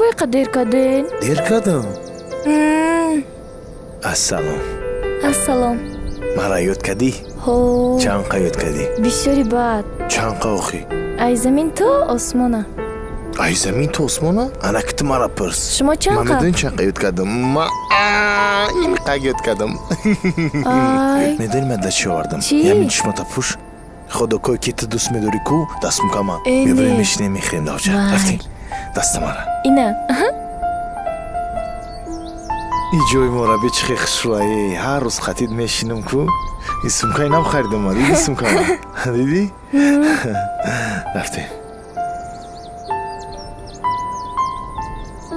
چرا اینقدر دیر کردین؟ دیر کردم. السلام. السلام. مرا یاد کردی؟ هو. چند قا یاد کردی؟ بسیاری بد. چند قا آخی؟ ای زمین تو آسمانه. ای زمین تو آسمانه؟ انا کت مرا پرس. شما چند قا؟ من میدونی چند قا یاد کردم؟ این قا یاد کردم. میدونی من دست چی آوردم؟ چی؟ یه چشماتا پوش. خدا کوی که تو دوست میداری کو دست میکنم. میبریم میشنیم میخیم داوچه. رفتیم. دست مرا. اینه. این جای مربی چه خشوایی هر روز خطید میشینم کو این سمکای نم خریدم دیدی سمکای دیدی رفتیم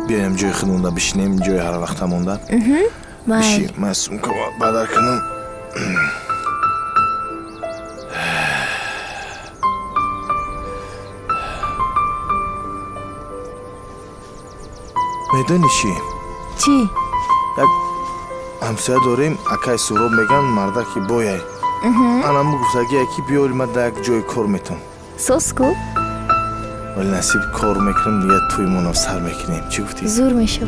بیایم جای خودمون بشینیم جای هر وقت همونده بشیم من سمکا بدر کنم میدونی چی؟ چی؟ همسایه داریم اکای سوراب میگن مرده که بایه انمو گفتگی یکی بیاری من در یک جای کار میتون سوس کو؟ ولی نصیب کار میکنیم دیگه توی منو سر میکنیم چی گفتی؟ زور میشو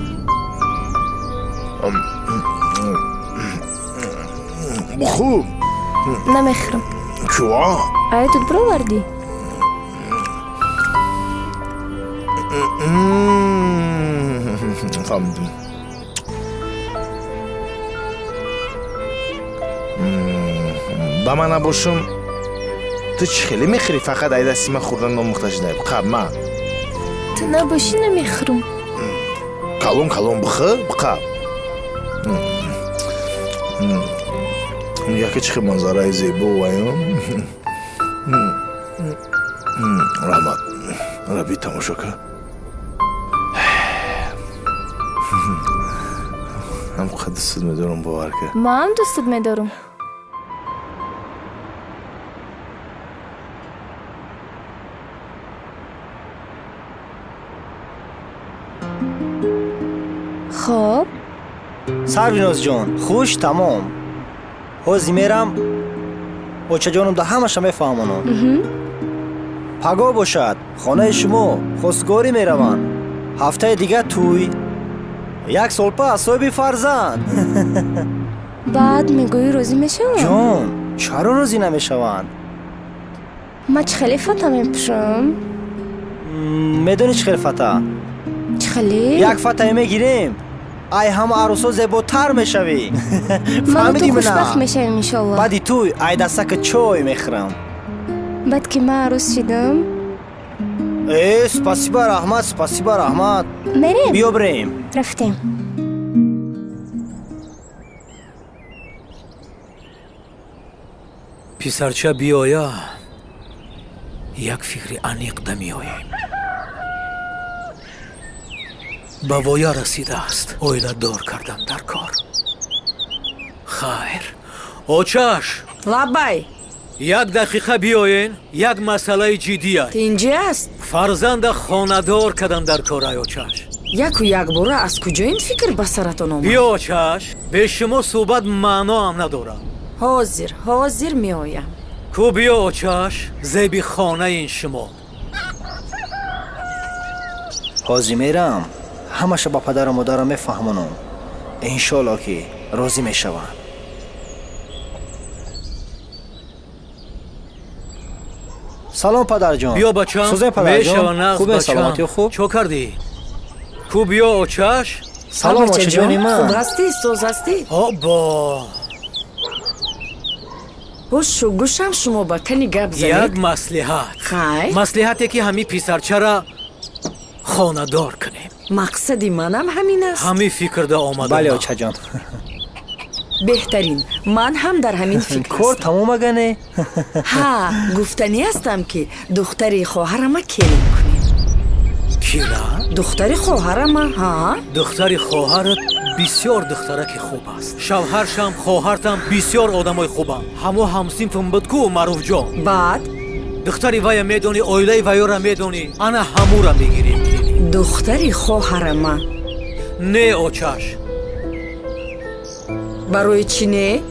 بخو نمیخرم چوا؟ آیا تو برو وردی؟ فهمیدم با من نباشم تو چی خیلی میخری فقط ای دستی من خوردن نامختش داریم قب من تو نباشی نمیخرم کلون بخه بقب یکی چی منظره زیبا وایم رحمت ربی تماشا که هم خود دوست میدارم باور که ما هم دوستت میدارم خب سربیناز جان خوش تمام حوزی میرم بچه جانم ده همه شما فهمانم پگاه باشد خانه شما خواستگاری میروم هفته دیگه توی یک سال پس صاحب فرزند بعد میگویی روزی میشوند جان چرا روزی نمیشوند ما چه خیلی فتا میپشم میدونی چه خیلی فتا چه خیلی یک فتا میگیریم ای همه عروسا زیباتر میشوی من تو خوشبخت میشویم انشالله بعدی توی ای دستک چای میخرم بعد که من عروس شدم спасибо رحمت میریم بیا بریم رفتیم پسرچه بیایا یک فکر عمیق میآیم به ویا رسیده است اویله دار کردن در کار خیر اوچش لبای یک دقیقه بیاین یک مسئله جدی است اینجا است فرزند خانه‌دار کردن در کار اوچش یک و یک باره از کجا این فکر به سرتون آمد بیا اوچش به شما صحبت معنا هم نداره حاضر می آیم کو بیا اوچش زیبی خانه این شما حاضر میرم همشه با پدر و مادرم میفهمونم انشالله که راضی میشوند سلام پدر جان بیا بچم سوزه پدر جان خوبه سلامتی خوب چو کردی کو بیا اوچش سلام بچه جانی من خوب هستی سوز هستی با باش گوشم شما با کنی گپ زنید یک مصلحت خیر مصلحتی که همی پسرچه را خانه دار کنیم مقصدی منم همین است همی فکر ده آمده بله بچه جان بهترین من هم در همین فکر کار تمام اگنه ها گفتنی هستم که دختری خواهرم کلی کنیم کی را؟ دختری خواهرم ها دختری خواهرت بسیار دخترک خوب است شوهرشم خواهرتم بسیار آدمای خوبم همو همسینفم بود کو معروف جان بعد دختری وای میدونی اویله وای را میدونی انا همو را میگیریم دختری خواهرم نه اوچش برای چی نه؟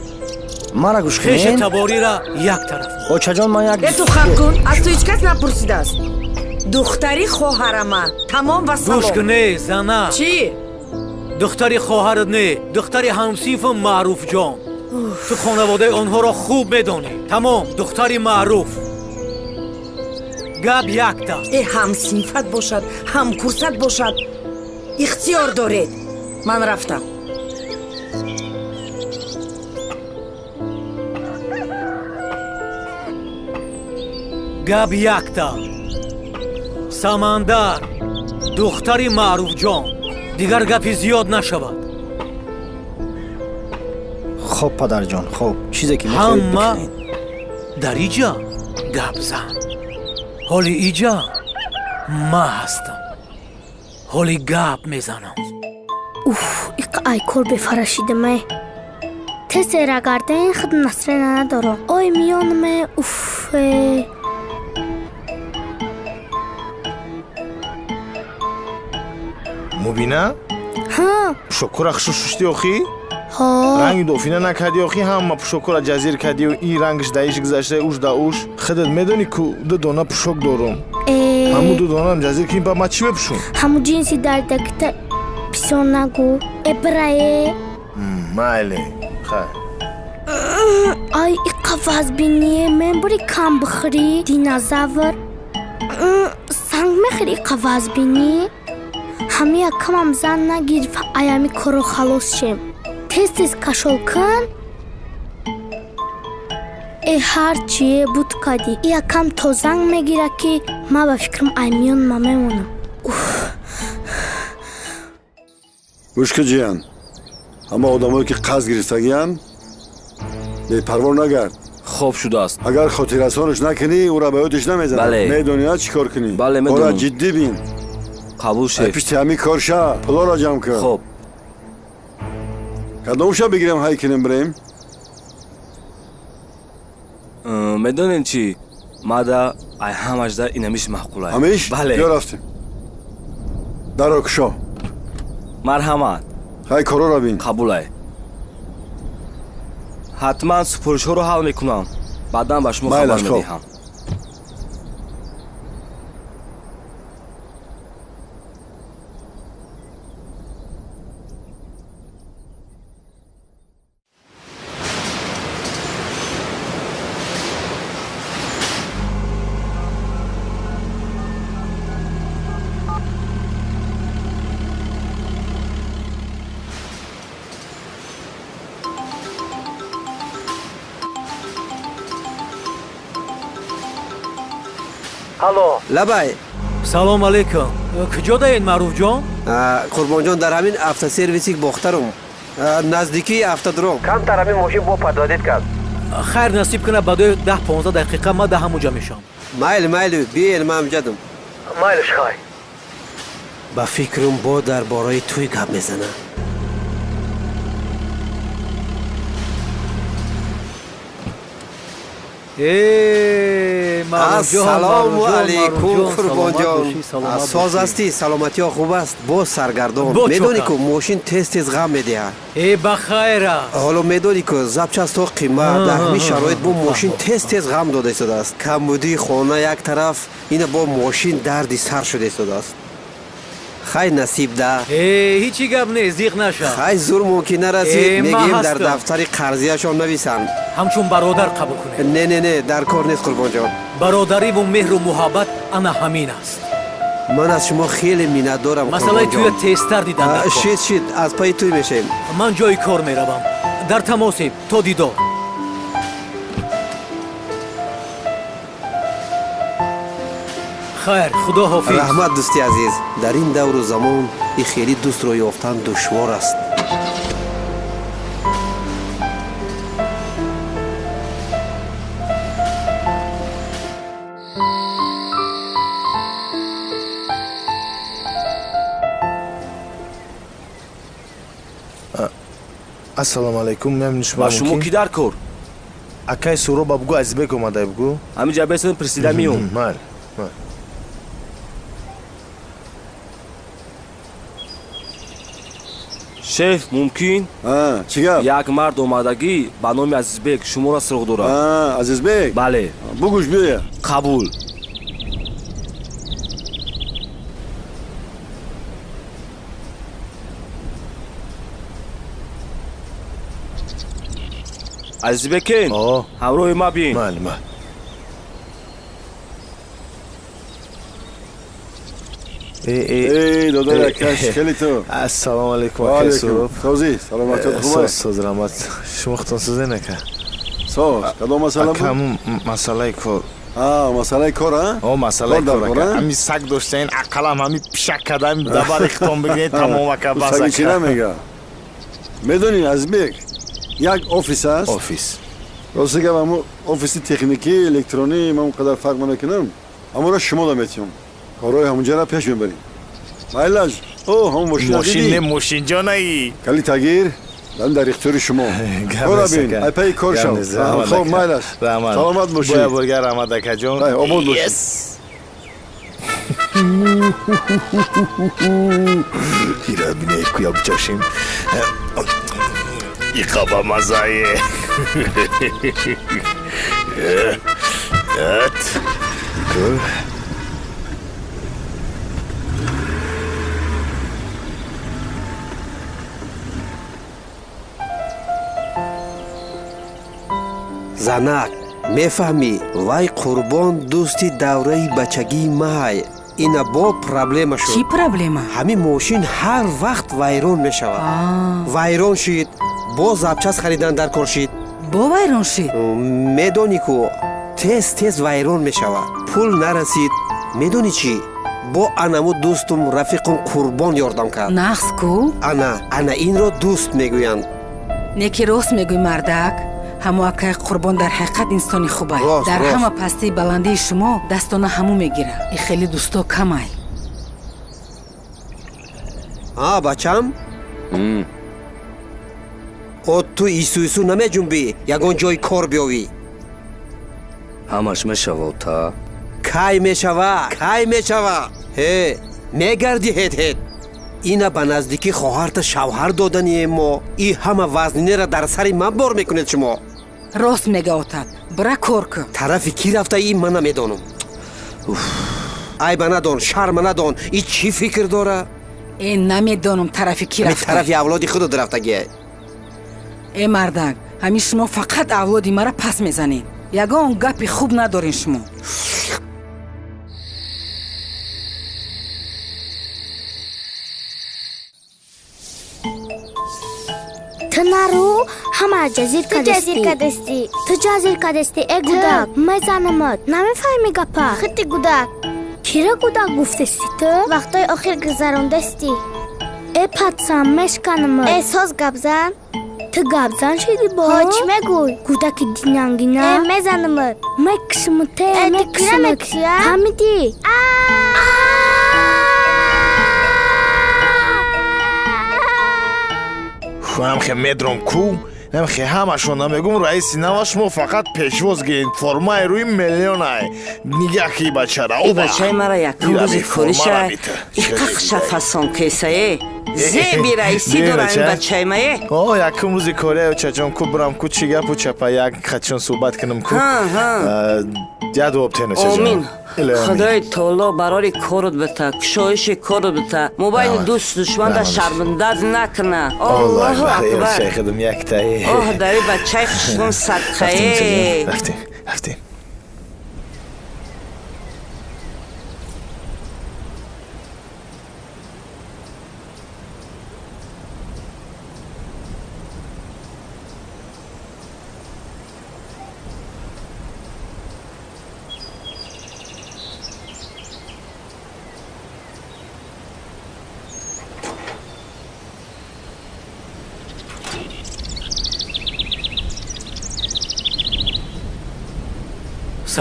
مرا گوش خیش کنین تباری را یک طرف بچه جان من یک تو خب کن از تو هیچ کس نپرسیده است духтари хоҳарама. Тамом ва салом. гӯш кун, не зана. Чӣ? духтари хоҳарат не, духтари ҳамсинфам Маъруфҷон. ту хонаводаи онҳоро хуб медонӣ. Тамом, духтари Маъруф. гап якта. ҳамсинфат бошад, ҳамкурсат бошад. ихтиёр доред. ман рафтам. гап якта. Самандар, духтари Маъруфҷон. дигар гапи зиёд нашавад. خب پدر جان خب چیزی که میخواید ҳама بکنید дар иҷа гап зан. ҳоли иҷа ма ҳастам. ҳоли гап мезанам. Уф, ай кор бефарашидаме. Тесера гарден худ насрена надоро. Ой миёнме уф. мубина Ҳа, пушокура хушо шушти охӣ ҳо. ранги дофина накарди охӣ ҳама пушокура ҷазир кардию ин рангш даиш гузашта уш да уш худат медонӣ ку ду дона пушок дорум ҳаму ду донам ҷазир кунӣ ба ма чӣ мепӯшум ҳаму ҷинси дардакита писон нагӯ. Эбрае. майле хай Ай и қаваз биние мен бури кам бихӯрӣ динозавр. Санг мехӯрӣ қаваз бинӣ? ҳами якамам зан нагир аями коро халос шем. Тез кашол кун. Ҳарчие буд кади. Якам то занг мегира ки ма ба фикрам аймиён ма мемонам. гӯшки ҷиян ҳама одамое ки қаз гирифтагиян бепарво нагард. خوب شده است. агар хотиррасониш накунӣ ӯро ба ёдиш намезанад. бале. медонӣ чӣ кор кунӣ. бале, кора медонам. ҷиддӣ бин. قبول ай شد. пишти ҳамин кор ша пулоро ҷамъ кун. خوب. кадом ша бигирем ҳай кунем бирем. میدونین چی؟ مادا ای همش در اینمیش محقوله. ҳамиш بله. ё рафтем. даро кушо. مرحمت. ҳай короро бин. قبوله. حتما سپرشو رو حل میکنم. بعدا به شما بله، خبر خب. میدهم. ҳалло, лабай салом алейкум. куҷо даед Маъруфҷон? қурбонҷон дар ҳамин автосервиси бохтарум наздикии автодром камтар ҳамин мошин бо падодид кард. хайр насиб кунад баъдои 10-15 дақиқа ман дар ҳамуҷа мешам. майли биен ман ҳамҷадам. майлиш хай. ба фикрам бо дар бораи туй гап мезанам. ассалому алейкум қурбонҷон. соз ҳастӣ? саломатиҳо хуб аст? бо саргардон медонӣ ку мошин тез ғам медиҳад. бахайр аст. ҳоло медонӣ ку запчастҳо қимат. дар ҳамин шароит бо мошин тез ғам дода истодааст. камбудии хона як тараф, ина бо мошин дарди сар шуда истодааст. хай насиб да. ҳичи гап нест, зиқ наша. хай зур мумкин нарасид. мегӯем дар дафтари қарзияшон нависанд. ҳамчун бародар қабул кунед. не дар кор нест қурбонҷон. бародариву меҳру муҳаббат ана ҳамин аст. ман аз шумо хеле миннатдорам масъалаи туя қурбонҷон. тезтар дидан накун. шид аз паи туй мешавем. ман ҷои кор меравам. дар тамосем. то дидор. хайр, худо ҳофиз. раҳмат дӯсти азиз. дар ин давру замон и хеле дӯстро ёфтан душвор аст. ассалому алайкум мемнун шумо با شما کی در کار؟ акай суро ба бугу азизбек омадай бугу همین جا بیستون پرسیده میون. майли شیف ممکن чӣ гап. یک مرد اومدگی به نام عزیزبک شما را سراغ دارد. азизбек بله. бугӯш биёя. قبول. азизбекин ҳамроҳи ма бин. додоракаш хеле ту. Ассалому алейкум ака суб. Сози, саломатот хуб? Соз рамат. Шумо хутон созен ака. Соз, кадом масъала буд? Ака масъалаи кор. масъалаи кор, а? масъалаи кор ака. Ҳами саг доштаин ақалам ҳами пишак кадам дабар ихтом бигиред тамом ака баз ака. Саги чӣ намега? Медонӣ Азизбек, як офис аст. Офис. Рости гап ҳамун офиси техникӣ, электронӣ ман он қадар фарқ намекунам. Ҳамонро шумо да метиём. Корои ҳамунҷаро пеш мебарем. Майлаш, ҳамун мошин не мошинҷонаи. Кали тагир дар ихтиёри шумо. Кора бин, ай паи кор шав. Хоб майлаш. Саломат бошед. Боя бургар Рамад акаҷон. Обод бошед. Ира бинед куя бичашем. Иқаба мазае. занак мефаҳмӣ вай қурбон дӯсти давраи бачагии май ина бо проблема шуд. Чӣ проблема? ҳамин мошин ҳар вақт вайрон мешавад. Вайрон шид, бо запчас харидан дар кор шид. Бо вайрон шид? Медонӣ ку тез вайрон мешавад. Пул нарасид. Медонӣ чӣ? бо анаму дӯстум рафиқум қурбон ёрдам кард. Нақс ку? Ана инро дӯст мегӯянд. Неки рост мегӯй мардак. ҳамо акай қурбон дар ҳақиқат инсони хуб аст. Дар ҳама пастии баландии шумо дастона ҳаму мегира. И хеле дӯсто камай. Бачам? ту ису намеҷунбӣ ягон ҷои кор биёвӣ. ҳамаш мешавад та? Кай мешава? Мегарди ҳед. ина ба наздикӣ хоҳарта шавҳар додание мо. И ҳама вазнинера дар сари ман бор мекунед шумо. Рост мега отат. Бира кор кун. Тарафи ки рафтаӣ ман намедонам. Айба надон, шарма надон. И чӣ фикр дора? намедонам тарафи ки рафта. Тарафи авлоди худот рафтагие. Мардак, ҳамин шумо фақат авлоди мара пас мезанед. ягон гапи хуб надорин шумо. Ты нару, ҳама ҷазир кадасти. Ты ҷазир кадасти, гудак. Мезанамат. Намефаҳми гапа. Хити гудак. Кира гудак гуфтасти ту? Вақтои охир гузарондасти. Патсам мешканамат. Соз гапзан. Ты гапзан шиди бо? Ҳоч мегӯй. Гудаки динангина. Мезанамат. Мекшимуте, мекшимут. Ҳамиди. намхе медром ку намхе ҳамашон намегум раиси нава шумо фақат пешвоз гиред формаи рӯи миллионай нигаҳ ки бачара и бачаи мара якум рӯзи кӯриша иқақша фасон кесае зеби раиси дора ин бачаи мае якум рӯзи кория чаҷон ку бурам ку чӣ гапу чапа як хачон суҳбат кунам ку ядвоб тена чаҷон омин худои таоло барори корот бита кушоиши корот бита мобайни дӯст душманда шарминдат накуна аллоҳу акбар дари бачаи хушрун садқае рафтем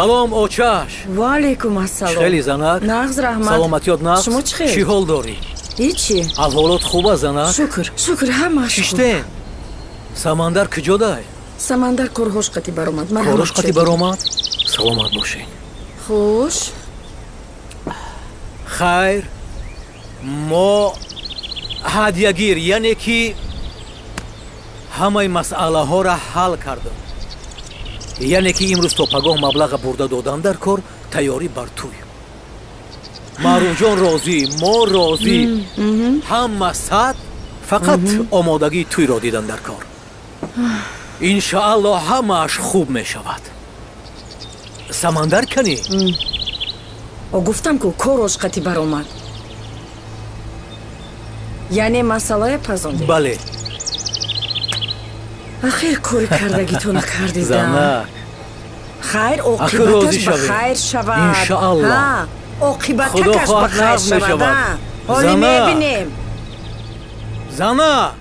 салом очаш. Ва алейкум ассалом. Хеле занак. Нағз раҳмат. Саломатиёт нағз. Шумо чӣ хел? Чӣ ҳол дорӣ? Ҳичи. Аҳволот хуба занак? Шукр ҳамаш. Чиштен? Самандар куҷодай? Самандар корҳош қати баромад. Корҳош қати баромад? Саломат бошед. Хуш. Хайр. Мо ҳадиягир яъне ки ҳамаи масъалаҳоро ҳал кардем. яъне ки имрӯз то пагоҳ маблаға бурда додан дар кор тайёрӣ бар туй. маърумҷон розӣ, мо розӣ. Ҳама сад фақат омодагии туйро дидан дар кор. иншааллоҳ ҳамааш хуб мешавад. самандар канӣ? гуфтам ку корош қатӣ баромад. яъне масъалае пазонди? бале. ахир кори кардагитона кардидам. занак. хайр оқибаташ ба хайр шавад. иншааллоҳ. оқибатакаш ба хайр шавад. ҳоли мебинем. занак.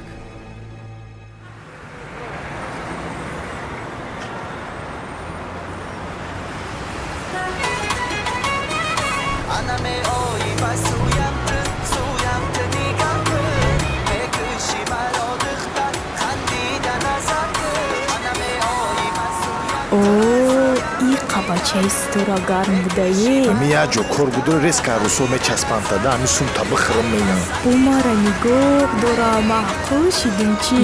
Чай стора гарм будаи. Мия ҷо коргудро резка русо мечаспантада ами сумта бихирам мена. Бумара нигоҳ дора маъқул шидим чи.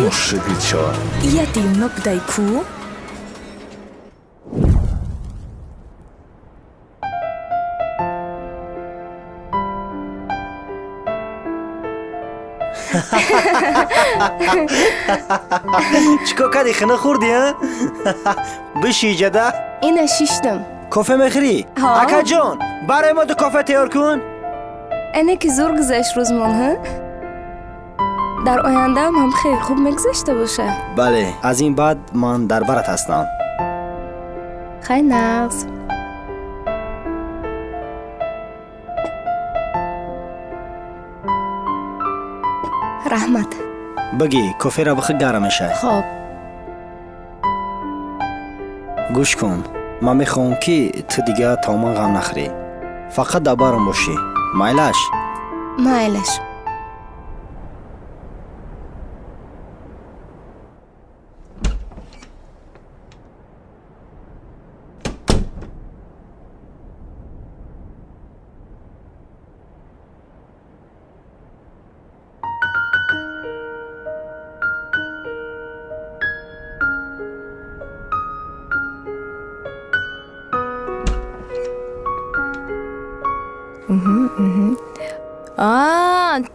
Мушрид шава. Я димна будай ку? чикор кардӣ хина хӯрдӣ биши ҷада ина шиштам кофе мехӯрӣ акаҷон барои мо ду кофе тайёр кун эне ки зур гузашт рӯзмон дар ояндаам ҳам хеле хуб мегузашта боша бале аз ин баъд ман дар барат ҳастам хай нағз раҳмат бигӣ коферо бихи гарм мешавад хоб гӯш кун ман мехоҳам ки ту дигар таоман ғам нахӯрӣ фақат дар барам бошӣ майлаш майлаш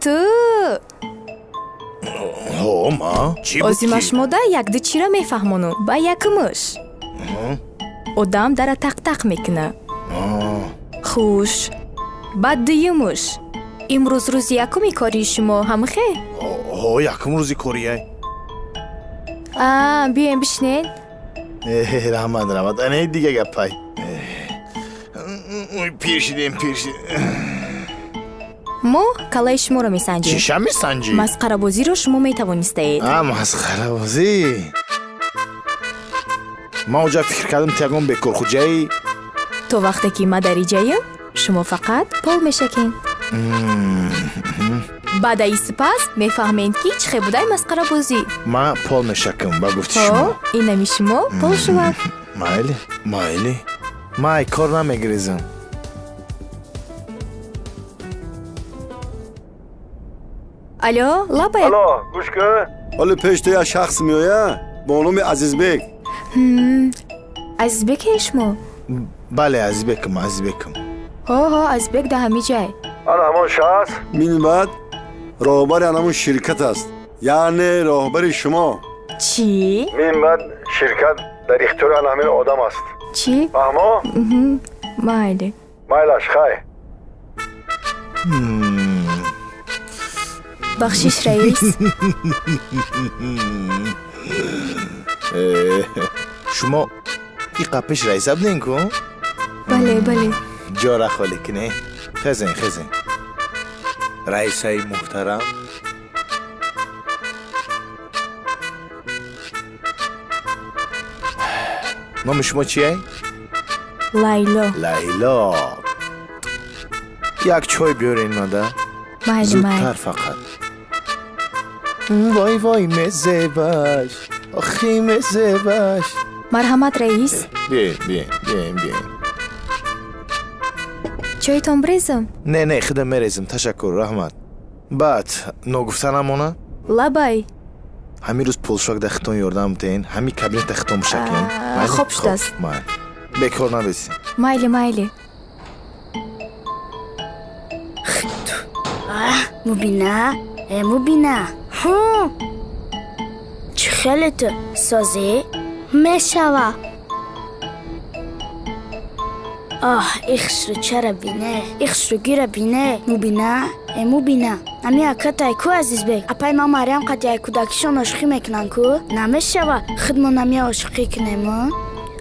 ту ма чӣ буд озимаш мода якди чира мефаҳмону ба якмуш одам дара тақтақ мекуна хуш баъд дуюмуш имрӯз рӯзи якуми кории шумо ҳамхе якум рӯзи корияй биёем бишнед раҳмат ане дига гапай пир шидем мо калаи шуморо месанҷем чиша месанҷӣ масқарабозиро шумо метавонистаед масқарабозӣ ман оҷа фикр кардам ти ягон бекорхуҷаи то вақте ки ма дар иҷаем шумо фақат пол мешакем баъдаи сипас мефаҳмед ки чӣ будай масқарабозӣ ма пол мешакам ба гуфти шумо инами шумо пол шувад майли май кор намегирезам алло лабай алло гӯш кун ҳоли пеш ту як шахс меояд бо номи азизбек азизбеке шумо бале азизбекам азизбек да ҳамин ҷай ана ҳамон шахс минбад роҳбари анамон ширкат аст яъне роҳбари шумо чӣ минбад ширкат дар ихтиёри ана ҳамин одам аст чӣ фаҳмо майли майлаш хай бахшиш раис шумо иқа пеш раиса будем ку бале ҷора холӣ кунед хезен раисаи муҳтарам номи шумо чиай лайло як чой биёрен мода зудтар фақат вой мезебаш охи мезебаш марҳамат раис бием чойтон брезам не худа мерезам ташаккур раҳмат баъд ногуфта намона лабай ҳамин рӯз пулшок дар хитон ёрдам тен ҳамин кабинета хитон бишакен хоб шудааст бекор набеси майли мубина чӣ خیالت سازی؟ میشوه ایخش رو چرا بینه؟ ایخش رو گیره بینه؟ مو بینه؟ مو بینه امی اکتای کو عزیز بی اپای ما مریم قطعی کودکیشون عشقی میکنن کو؟ نمیشوه خودمون نمی عشقی کنیم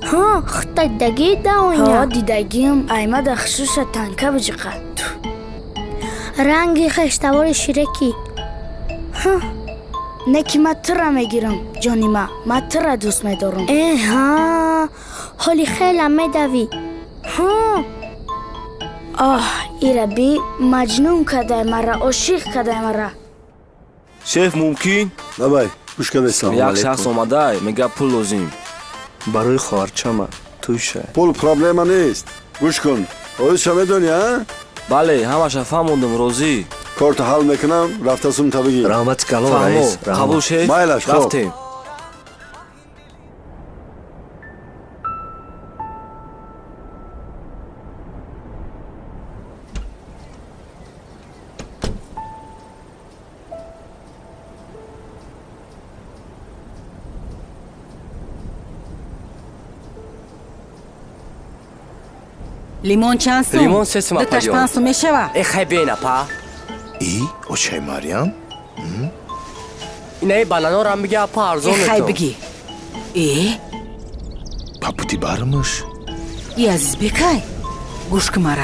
ها خطای دیدگی داوینه ها دیدگیم ایما دخشوش تنکه بجقه رنگی خشتوار شیرکی ها نکی ما تر میگیرم جانی ما تر دوست میدارم ها حالی خیلی میدوی ها ایره بی مجنون کده مرا عاشق کده مرا شیف ممکن؟ بابای گوش کن سلام یک شخص آمده میگه پول لازم برای خارچمه توشه پول پرابلم نیست گوش کن خودشو میدونی ها؟ بله همش فهموندم روزی کارت حل میکنم رفتسون تا بگی رحمت کلام رئیس قبول شیف مایلش خوب رفتیم لیمون چند سوم؟ لیمون 3 سوم دو تاش 5 سوم میشوه ای خیلی بینه پا ای اوچه مریم اینه بانانا رو هم بگه پا ارزون ای خیلی بگی ای پاپوتی برمش ای عزیز بکای گوش که مرا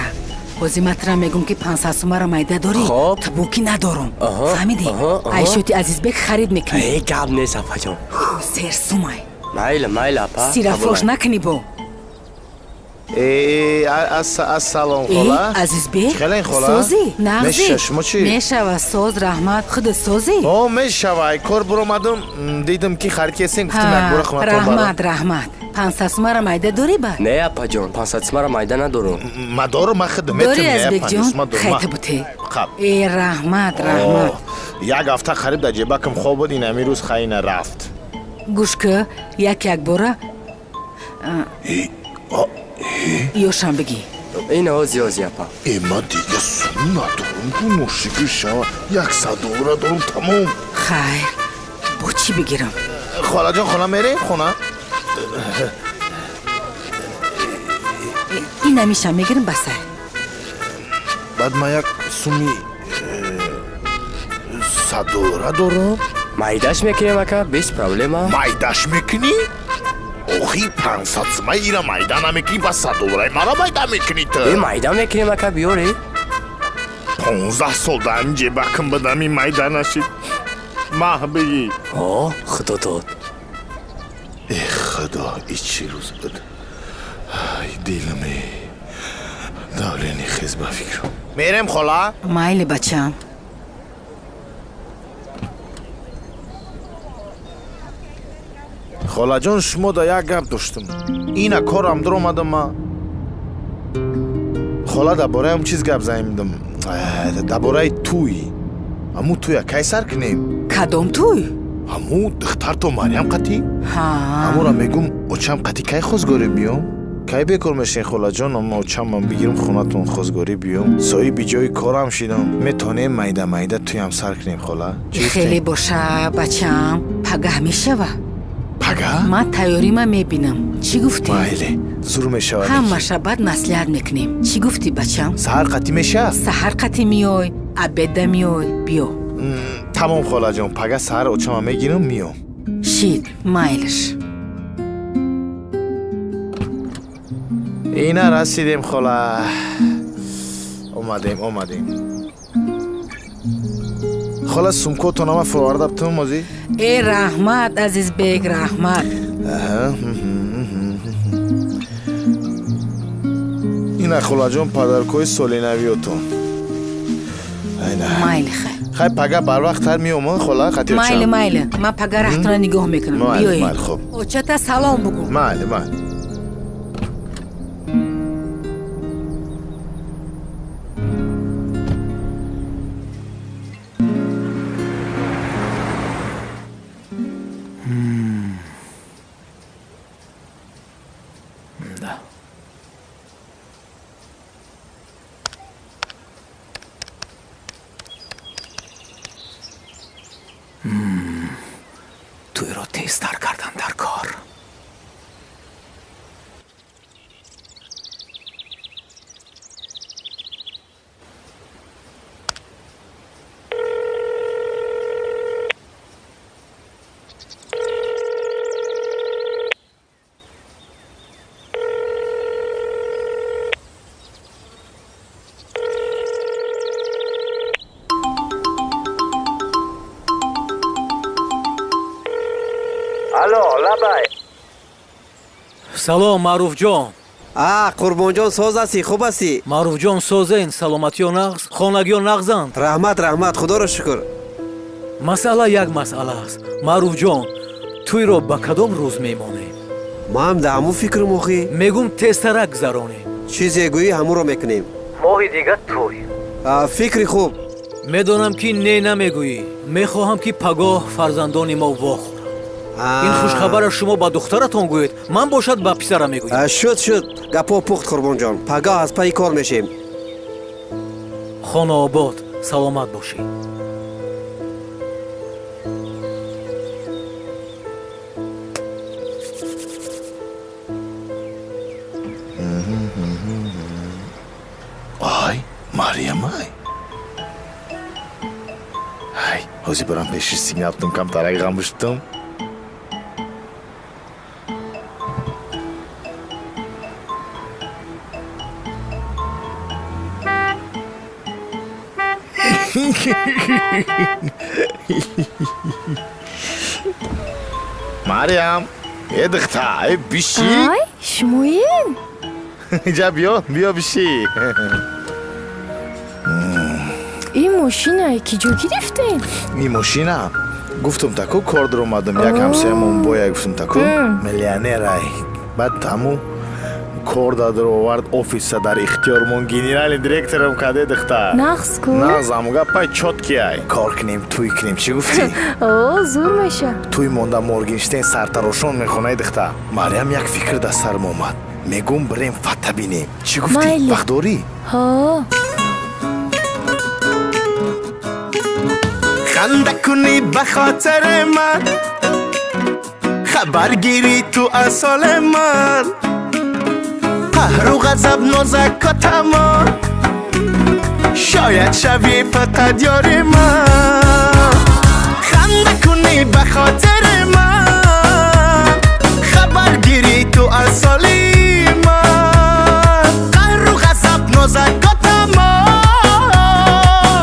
وزیمت را میگم که 500 سوم را مایده داری خب تبوکی ندارم فهمیدی؟ ایشوتی عزیز بک خرید میکنی ای گب نیست اپا جان 3 سومای مایل اپا سیره فروش نکنی بو السلام خاله عزیز بی خیلی خاله سوزی نغزی میشه شما چی؟ میشه سوز رحمت خود سوزی میشه کار برامدم دیدم که خرید کسین گفتم یک بار خونتون برام رحمت 500 سوم را مایده داری با؟ نه اپا جان 500 سوم را مایده ندارم ما دارم ما خدمتم داری از بک جان خیلی بوتی ای رحمت یک هفته خرید در جیبکم خواب بود این امی روز خیلی رفت گوش که یک باره یوشم بگی این آزی اپا ما دیگه سون ندارم که موشیقی شما 100 دلار دارم تمام خیر با چی بگیرم؟ خاله جان خونه میره خونه؟ این همیشه میگیرم بسه بعد ما یک سومی 100 دلار دارم مایدش میکنیم اکا بیس پرابلم ها مایدش میکنی؟ اوخی 500 سومه ایره مایده نمیکنی با 100 دلار مرا مایده میکنی تو ای مایده میکنیم اکا بیاری 15 سال در این جیبکم بدم این مایده نشید ماه بگی خدا داد ای خدا ای چی روز بود ای دیلمی دارینی خیز با فکرم میرم خلا مایل بچم خاله جان شما دا یک گپ داشتم اینا کارم در اومدم ما خاله دا باره هم چیز گپ زایمدم دا باره توی همو توی کی سر کنیم کدام توی؟ همو دختر تو مریم قطی همو را میگم اوچم قطی کی خوزگاری بیام کی بکر میشین خاله جان اما اوچم من بگیرم خونتون خوزگاری بیام سایی بی جای کارم شیدم میتونه میده توی هم سر کنیم خاله خیلی باشه بچم پگه میشوه پگه؟ من تیاری ما میبینم چی گفتی؟ مایله زور میشه همه شبت نصیحت میکنیم چی گفتی بچم؟ سحر قطی میشه؟ سحر قطی میای عبده میای بیا تمام خاله جان پگه سحر اوچم میگیرم میام شید مایلش اینا رسیدیم خاله اومدیم خاله سمکو تو نامه فروارد ابتون موزی؟ ای رحمت عزیز بیگ رحمت اینا خاله جان پدرکوی سولینوی تو مایل خیلی پگه بر وقت تر میوم خاله خطیر چم مایل من پگه رختانه نگاه میکنم بیایی مایل خوب اوچتا سلام بگو مایل توی را تیز تیزتر کردن در کار. الو لبای سلام معروف جان. قربان جان ساز هستی؟ خوب هستی؟ معروف جان سازین سلامتی و نغز خانگی و نغزند. رحمت خدا را شکر. مسئله یک مسئله است. معروف جان توی رو با کدام روز میمانیم؟ ما هم در همون فکر موخی میگم تسترک گذرانیم. چیزی گویی همون رو میکنیم. ماهی دیگه توی فکری خوب. میدونم که نه نمیگویی. میخواهم که پگاه فرزندان ما واخورند. این خوش خبر شما با دخترتون گوید. من باشد با پسرم میگویم. شد گپا پخت قربان جان. پگاه از پای کار میشیم. خانه آباد سلامت باشی. آی مریم ای حاضی برم پیشی سینی yaptım kam tarak kalmıştım. مریم یه دختر بیشی آی شموین جا بیا بیشی. این ماشینه کی جو گرفتین؟ این ماشینه گفتم تاکو کار در اومدم. یک همسایه‌مون باید گفتم تاکو میلیونر بعد تامو کار دادر آورد офис در اختیارمون گنرال دیرکتورم کده دختر. نقص کو؟ نقص اموگا پای چوت کیای کار کنیم توی کنیم. چی گفتی؟ زور میشه. توی مونده مورگنشتین سرتراشون میخونه دختر. مریم یک فکر در سرم اومد. میگم بریم فتا بینیم. چی گفتی؟ وقت داری؟ خنده کنی به خاطر من خبر گیری تو اصال من قهر و غضب نازکاتم شاید شوی فقط یار من خنده کنی به خاطر من خبر گیری تو اصالی من قهر و غضب نازکاتم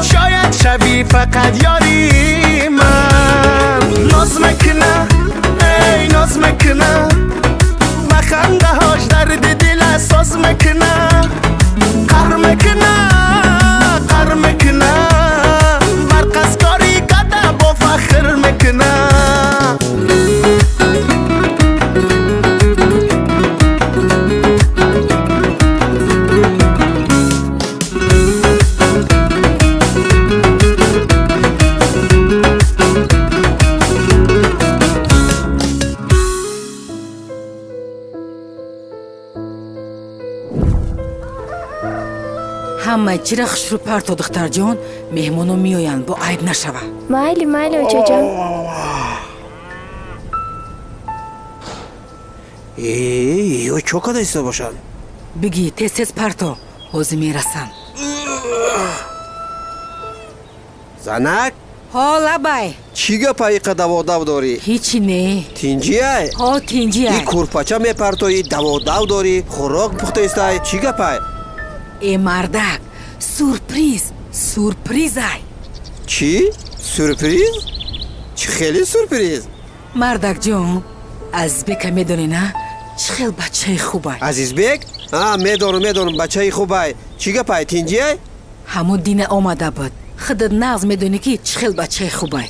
شاید شوی فقط یاری من ناز مکنه ای ناز مکنه بخنده هاش درد دل ساز مکنه قهر مکنه برق از کاری کده با فخر مکنه همه چی را خشرو پرتو دختر جان مهمونو میآیند با عیب نشوه. مایلی اوچه جان. ای چه کده ایسته باشن؟ بگی تست پرتو حوزی میرسن. زنک لبای چی گپایی که دو داری؟ هیچی نه. تینجی های؟ تینجی های. ای کورپاچه میپرتوی دو داری خوراک پخته ایسته چی گپای؟ ای مردک سورپریز های. چی؟ سورپریز؟ چی خیلی سورپریز؟ مردک جان از بک میدونی نه چه خیلی بچه خوبه. عزیز بک؟ میدونم بچه خوبه. چی گپای تینجی های؟ همون دینه آمده بود. خودت نغز میدونی که چه خیلی بچه خوبه.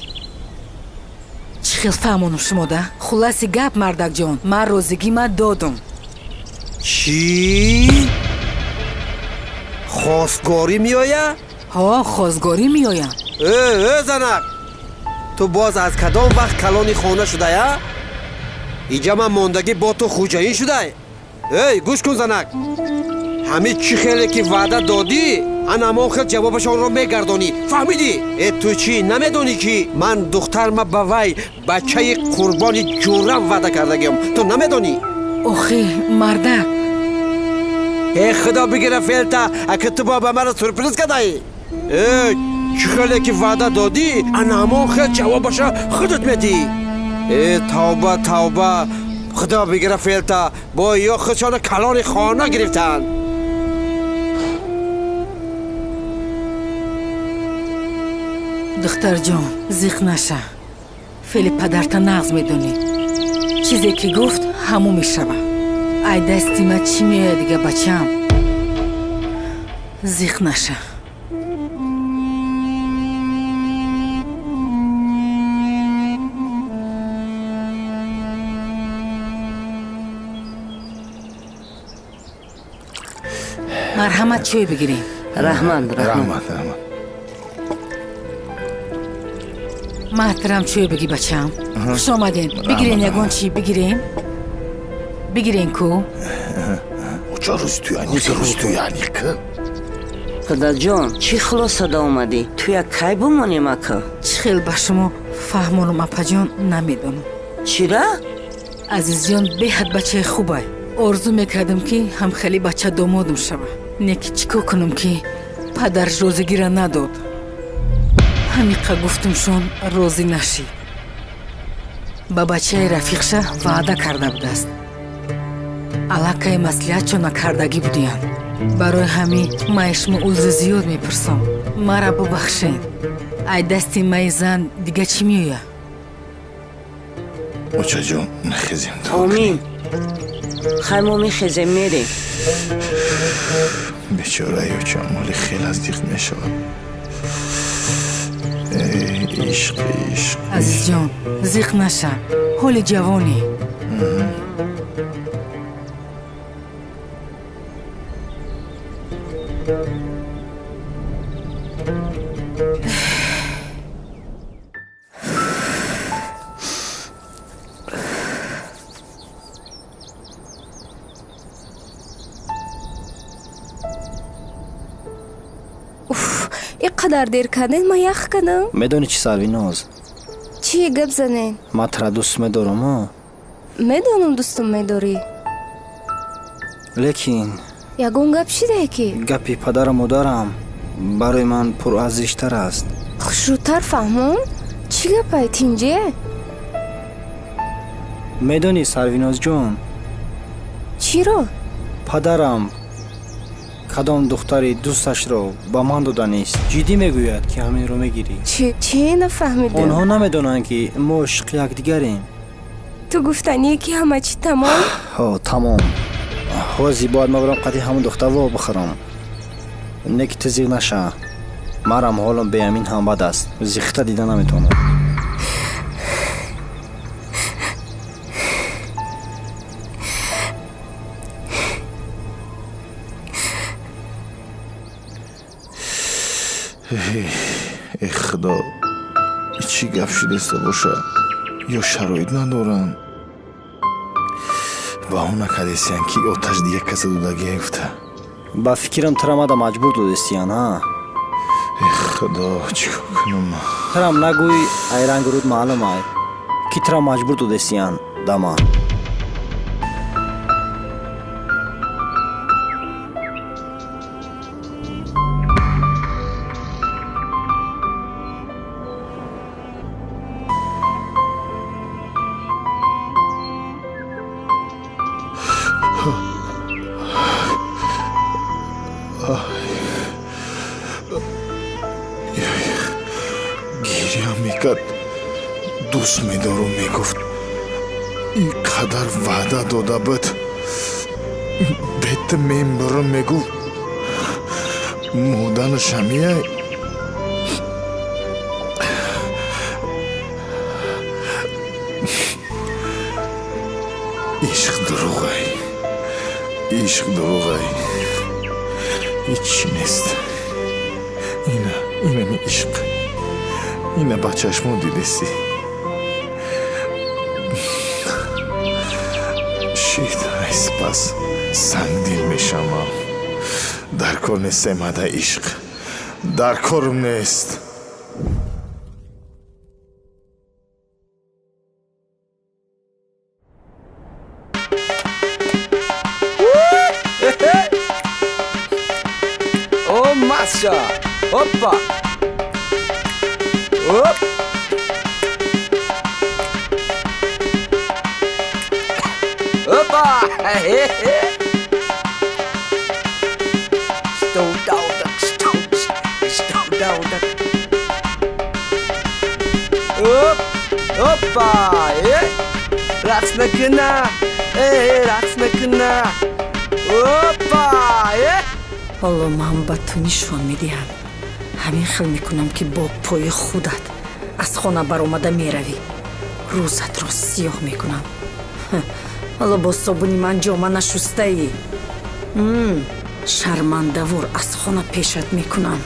چه خیلی فهمونم شما ده. خلاصی گپ مردک جان من روزگی من دادم. چی؟ خواستگاری میآیه؟ خواستگاری میآیم. زنک تو باز از کدام وقت کلانی خانه شده یا؟ اینجا من موندگی با تو خوجایی شده. گوش کن زنک همه چی خیلی که وعده دادی анамон хел ҷавобашонро мегардонӣ. фаҳмидӣ? Ту чӣ намедонӣ ки ман духтарма ба вай бачаи қурбони ҷурам ваъда кардагиам? Ту намедонӣ? охи мардак, худо бигира фелта, ака ту ба мара сюрприз кадаӣ? чӣ хеле ки ваъда додӣ, анамон хел ҷавобаша худат медиҳӣ. тавба тавба, худо бигира фелта, бо ё худшона калони хона гирифтанд. духтарҷон, зиқ наша. феъли падарта нағз медонӣ. чизе ки гуфт ҳамун мешава. ай дасти ма чӣ меояд дига бачам? зиқ наша. марҳамат, чой бигирем. раҳмат. маҳтарам, чой бигӣ бачам. хуш омадем. бигирен ягон чӣ бигирем. бигирен ку. падарҷон, чӣ хулосада омадӣ? ту як кай бумонем ака? чӣ хел ба шумо фаҳмонам апаҷон, намедонам. чира? азизҷон беҳад бачаи хубай. орзу мекардам ки ҳамхали бача домодам шава. неки чӣ кор кунам ки падараш розигира надод. ҳамиқа гуфтумшон розӣ нашид. ба бачаи рафиқша ваъда карда будааст. аллакай маслиҳатшона кардагӣ будиянд. барои ҳамин ман шумо узри зиёд мепурсам. мара бубахшед. ай дасти маи зан дига чӣ меояд? очаҷон, хезем. омин. хай мо мехезем, мерем. бечораи очам, ҳоли хеле аз диқ мешавад. ишқ. азизҷон, зиқ наша. ҳоли ҷавонӣ. қадар дер карден, ма ях кадам? медонӣ чӣ Сарвиноз? чӣ гап занен? ман тара дӯст медорам. медонам дӯстам медорӣ. лекин ягон гап шидае ки? гапи падару модарам барои ман пурарзиштар аст. хушрӯтар фаҳмон? чӣ гапай тинҷе? медонӣ Сарвинозҷон? чиро? падарам кадом духтари дӯсташро ба ман доданист. ҷиддӣ мегӯяд ки ҳаминро мегирӣ. чӣ нафаҳмидам? онҳо намедонанд ки мо ишқи якдигарем. ту гуфтанӣ ки ҳама чӣ тамом? тамом. ҳозир бояд мабарам қади ҳамун духтарро бихӯрам. не ки ту зиқ наша. марам ҳолам бе ҳамин ҳам бад аст. зиқта дида наметавонам. худо, чӣ гап шудеста боша? ё шароит надорам? баҳона кардестиян ки оташ дига каса дудагӣ гуфта. ба фикрам тарамада маҷбур додестиян, ҳа? худо, чӣ кор кунам? тарам нагӯй, ай рангу руд маълум ай ки тара маҷбур додестиян дама. гирьям мекард, дӯст медорам мегуфт. ин қадар ваъда дода буд. бета мебарам мегуфт моданаш ҳамияй. ишқ дурӯғай. ишқ дурӯғай. ҳичӣ нест. ина ми ишқ. ина ба чашмон дидестӣ. шид ай спас сангдил мешавам. дар кор нестем ҳада ишқ дар корм нест. О, Маша! Опа! Оп! Опа! Оп! Опа! Рақс мекуна! Рақс мекуна! Опа! ҳоло ман ба ту нишон медиҳам. ҳамин хел мекунам ки бо пои худат аз хона баромада меравӣ. рӯзатро сиёҳ мекунам. ҳоло бо собуни ман ҷома нашустаӣ. шармандавор аз хона пешат мекунам.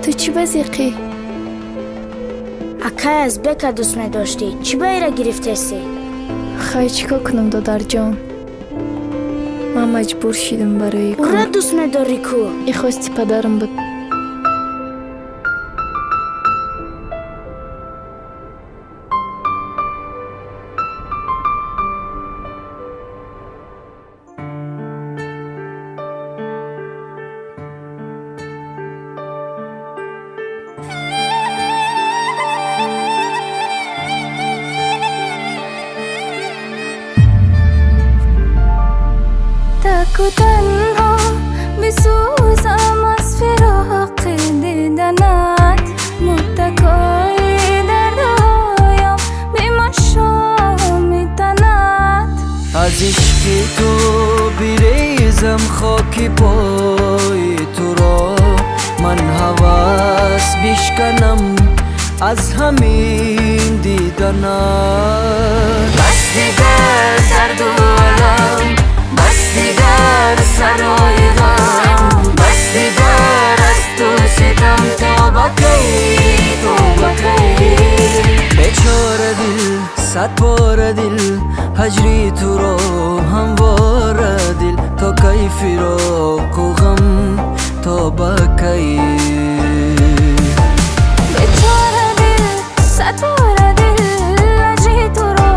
تو چی بزیقی؟ اکای از بکا دوست نداشتی چی باید را گرفتسی؟ خواهی چیکار کنم دادر جان؟ من مجبور شدم برای او را دوست نداری کو؟ ای خواستی پدرم بود. تک و تنها بسوزم از فراق دیدنت متکای دردهایم به مشام میتند از عشق تو بریزم خاک پای تو را من هوس بشکنم از همین دیدنت بس دیگر درد و علم بس دیگر سرای غم بس دیگر از تو ستم تا بکی تو بکی بیچاره دل صد بار دل هجری تو را هموار دل تا کی فراق و غم تا بکی بیچاره دل صد بار دل هجری تو را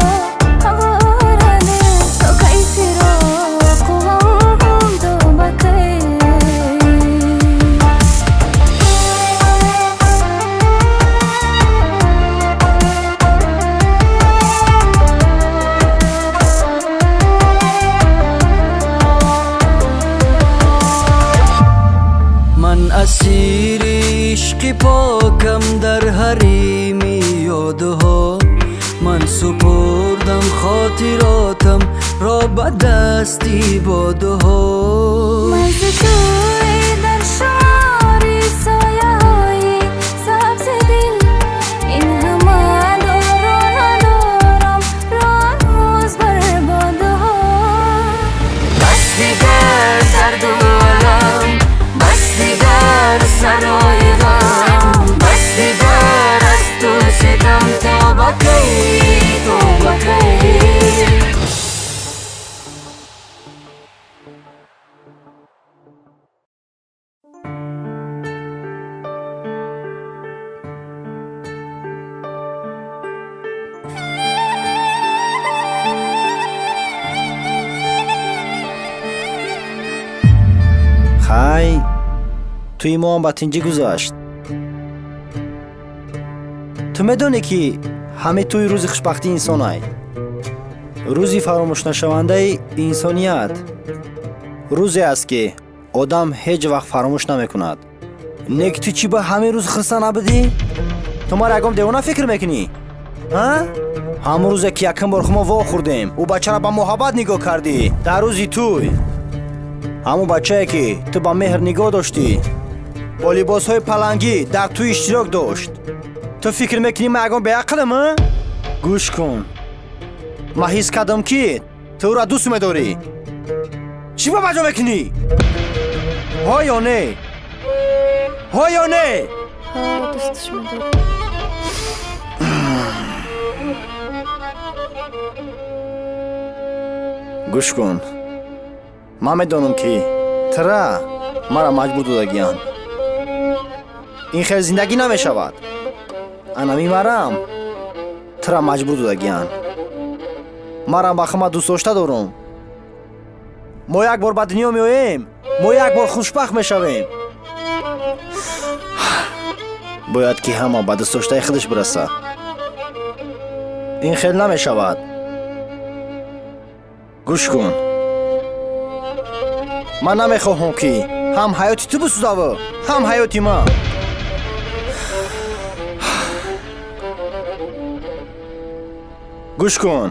هموار دل تا کی فراق و غم تا بکی من اسیر عشق پاکم در حریم یادها من سپردم خاطراتم را به دستی بادها من ز توی در شماری سایه های سبز دل این همه دارو ندارم راز بر بادها بس دیگر درد و علم بس دیگر سرای غم بس دیگر از تو ستم تا بکی تو بکی хай туи мо ҳам ба тинҷӣ гузашт. ту медонӣ ки ҳамитӯи рӯзи хушбахтии инсонай, рӯзи фаромӯшнашавандаи инсоният, рӯзе аст ки одам ҳеҷ вақт фаромӯш намекунад. Нек ту чӣ ба ҳамин рӯз хиста набудӣ? Ту мар ягон девона фикр мекунӣ? ҳамон рӯзе ки якум бор хумо вохӯрдем, ӯ бачаро ба муҳаббат нигоҳ кардӣ. Дар рӯзи туй ҳамон бачае ки ту ба меҳр нигоҳ доштӣ, бо либосҳои палангӣ дар туй иштирок дошт. ту фикр мекунӣ ман ягон беақлам? гӯш кун, ман ҳис кардам ки ту ӯро дӯст медорӣ. чӣ ба баҷо мекунӣ? ҳо ё не? ҳо ё не? дӯсташ медорам. гӯш кун, ман медонам ки тра мара маҷбур додагиянд. ин хел зиндагӣ намешавад. ана мимарам, тра маҷбур додагиянд. марам ба хама дӯст дошта дорам. мо як бор ба дунё меоем, мо як бор хушбахт мешавем. бояд ки ҳама ба дӯст доштаи худаш бирасад. ин хел намешавад. гӯш кун, ман намехоҳам ки ҳам ҳаёти ту бисӯзаву, ҳам ҳаёти ман. гӯш кун,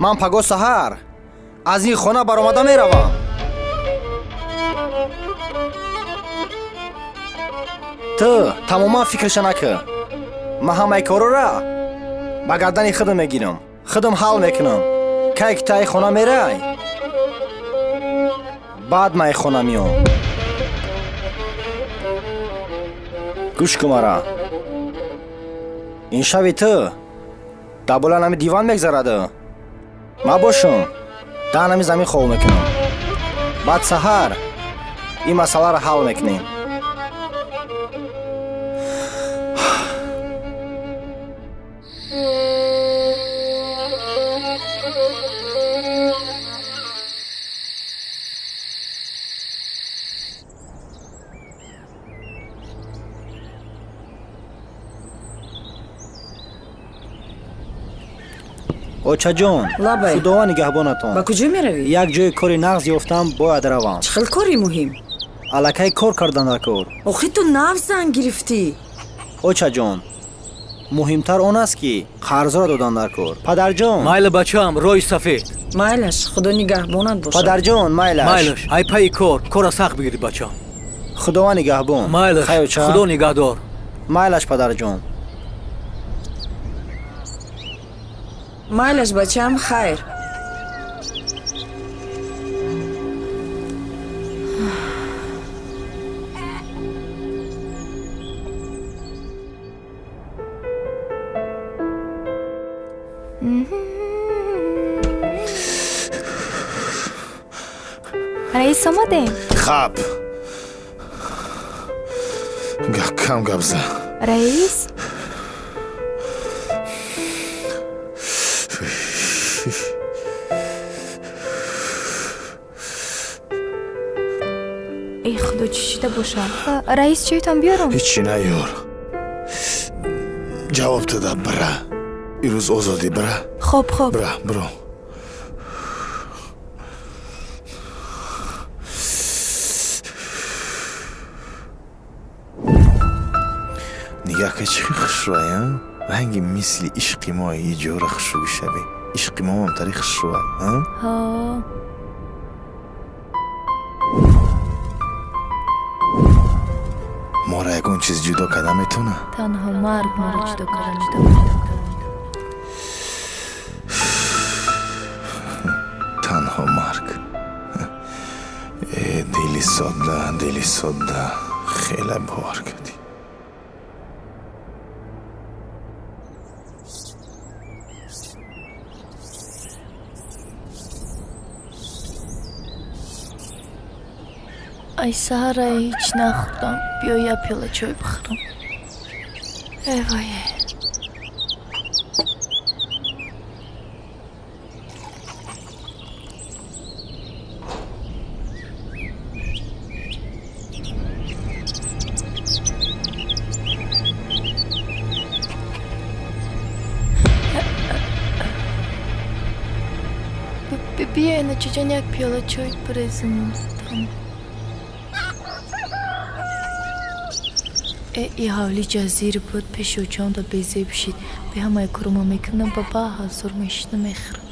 ман пагоҳ саҳар аз ин хона баромада меравам. ту тамоман фикрша накун. ман ҳамаи корора ба гардани худам мегирам, худам ҳал мекунам. кай ки таи хона мерай, баъд ман хона меом. гӯш кун мара, ин шави ту дар боло нами диван мегзараду. ман бошам дар нами замин хоб мекунам. баъд саҳар ин масъаларо ҳал мекунем. очаҷон, худованд нигаҳбонатон. ба куҷо меравӣ? як ҷои кори нағз ёфтам, бояд равам. чӣ хел кори муҳим? аллакай кор кардан дар кор. охи ту нав занг гирифтӣ. очаҷон, муҳимтар он аст ки қарзро додан дар кор. падарҷон, майла бачаам, рои сафед. майлаш, худо нигаҳбонат бошад. падарҷон, майлаш, ай пайи кор, кора сахт бигирӣ бачаам. худованд нигаҳбон. майлаш, худо нигаҳдор. майлаш падарҷон. майлаш бачаам, хайр. раис омадем? хаб кам гапза. раис ای خدا چی شده باشم؟ رئیس چایتان بیارم؟ هیچی نیار. جواب داده برا. ایروز آزادی برا. خب برا برو. نگاه که چی خوشروی ها؟ رنگی مثل عشقی ما یه جور خوشروی شبه. عشقی ما هم تاری خوشروی ها؟ ها ما را یکون چیز جدا کردن میتونه؟ تنها مرگ ما را جدا کردن میتونه. تنها مرگ. دلی ساده خیلی باور کردی. ای سهر هیچ نخوردم. بیا یه پیاله چای بخورم. ایوایه جان یک پیاله چای برزن ای حالی جزیر بود پیش و جان دا بیزه بشید به همه کروما میکنم بابا حضور میشنم میخرم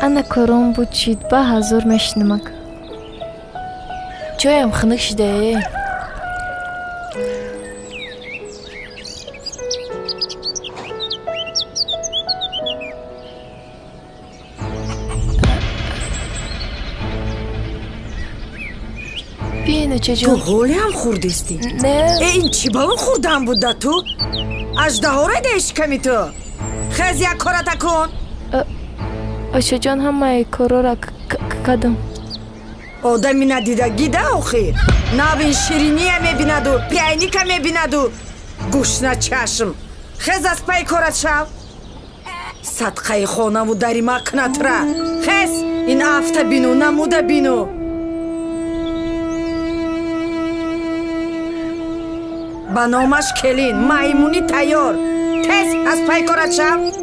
انا کارم بود چید با حضور میشنمک جایم خنک شده بینو چه جان تو غولی هم خوردیستی نه این چی بالون خوردن بود دا تو اجده ها را دیش کمی تو خیز یک کارا تکن آشا جان همه کارا را کدم آدمی ندیدگی ده آخیر نبین شیرینی هم میبیند و پیانی که میبیند و گوشنه چشم خیز از پای کارت شو صدقه خانه و داری مکنت را خیز این افته بینو نموده بینو با نامش کلین مایمونی تیار تیز از پای کارت شو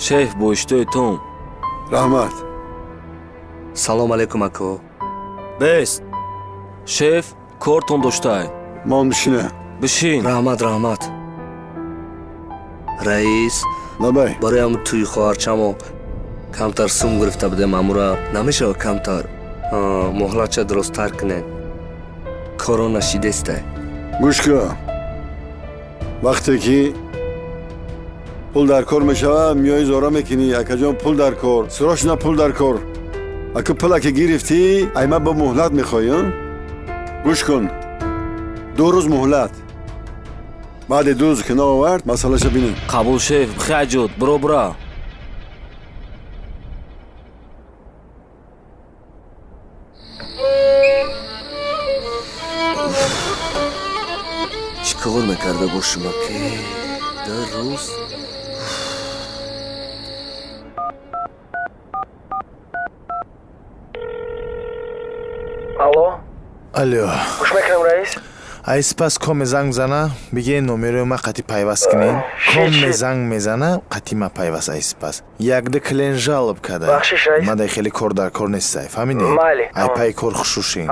شیف بوشتوی توم رحمت سلام علیکم اکو بیست شیف کارتون داشتای ما بشینه بشین رحمت رئیس نبای برایم توی خواهرچمو کمتر سوم گرفته بده مامورا نمیشه کمتر مهلت درست تر کنه کارو نشیدسته گوش کن وقتی که پول در کار میشوه میای زورا میکنی اکا جان پول در کار سراش نه پول در کار اکا پول که گرفتی ایمه با مهلت میخوای گوش کن 2 روز مهلت بعد 2 روز که ناورد مسئله شو بینیم قبول شیف بخیر جود برو چیکار میکرده با شما که 2 روز алло гӯш мекунам раис ай сипас коме занг зана биге номерои ма қати пайваст кунед коме занг мезана қати ма пайваст ай сипас якда клиент жалоб када мадай хеле кор дар кор нестай фаҳмидед ай пай кор хушушин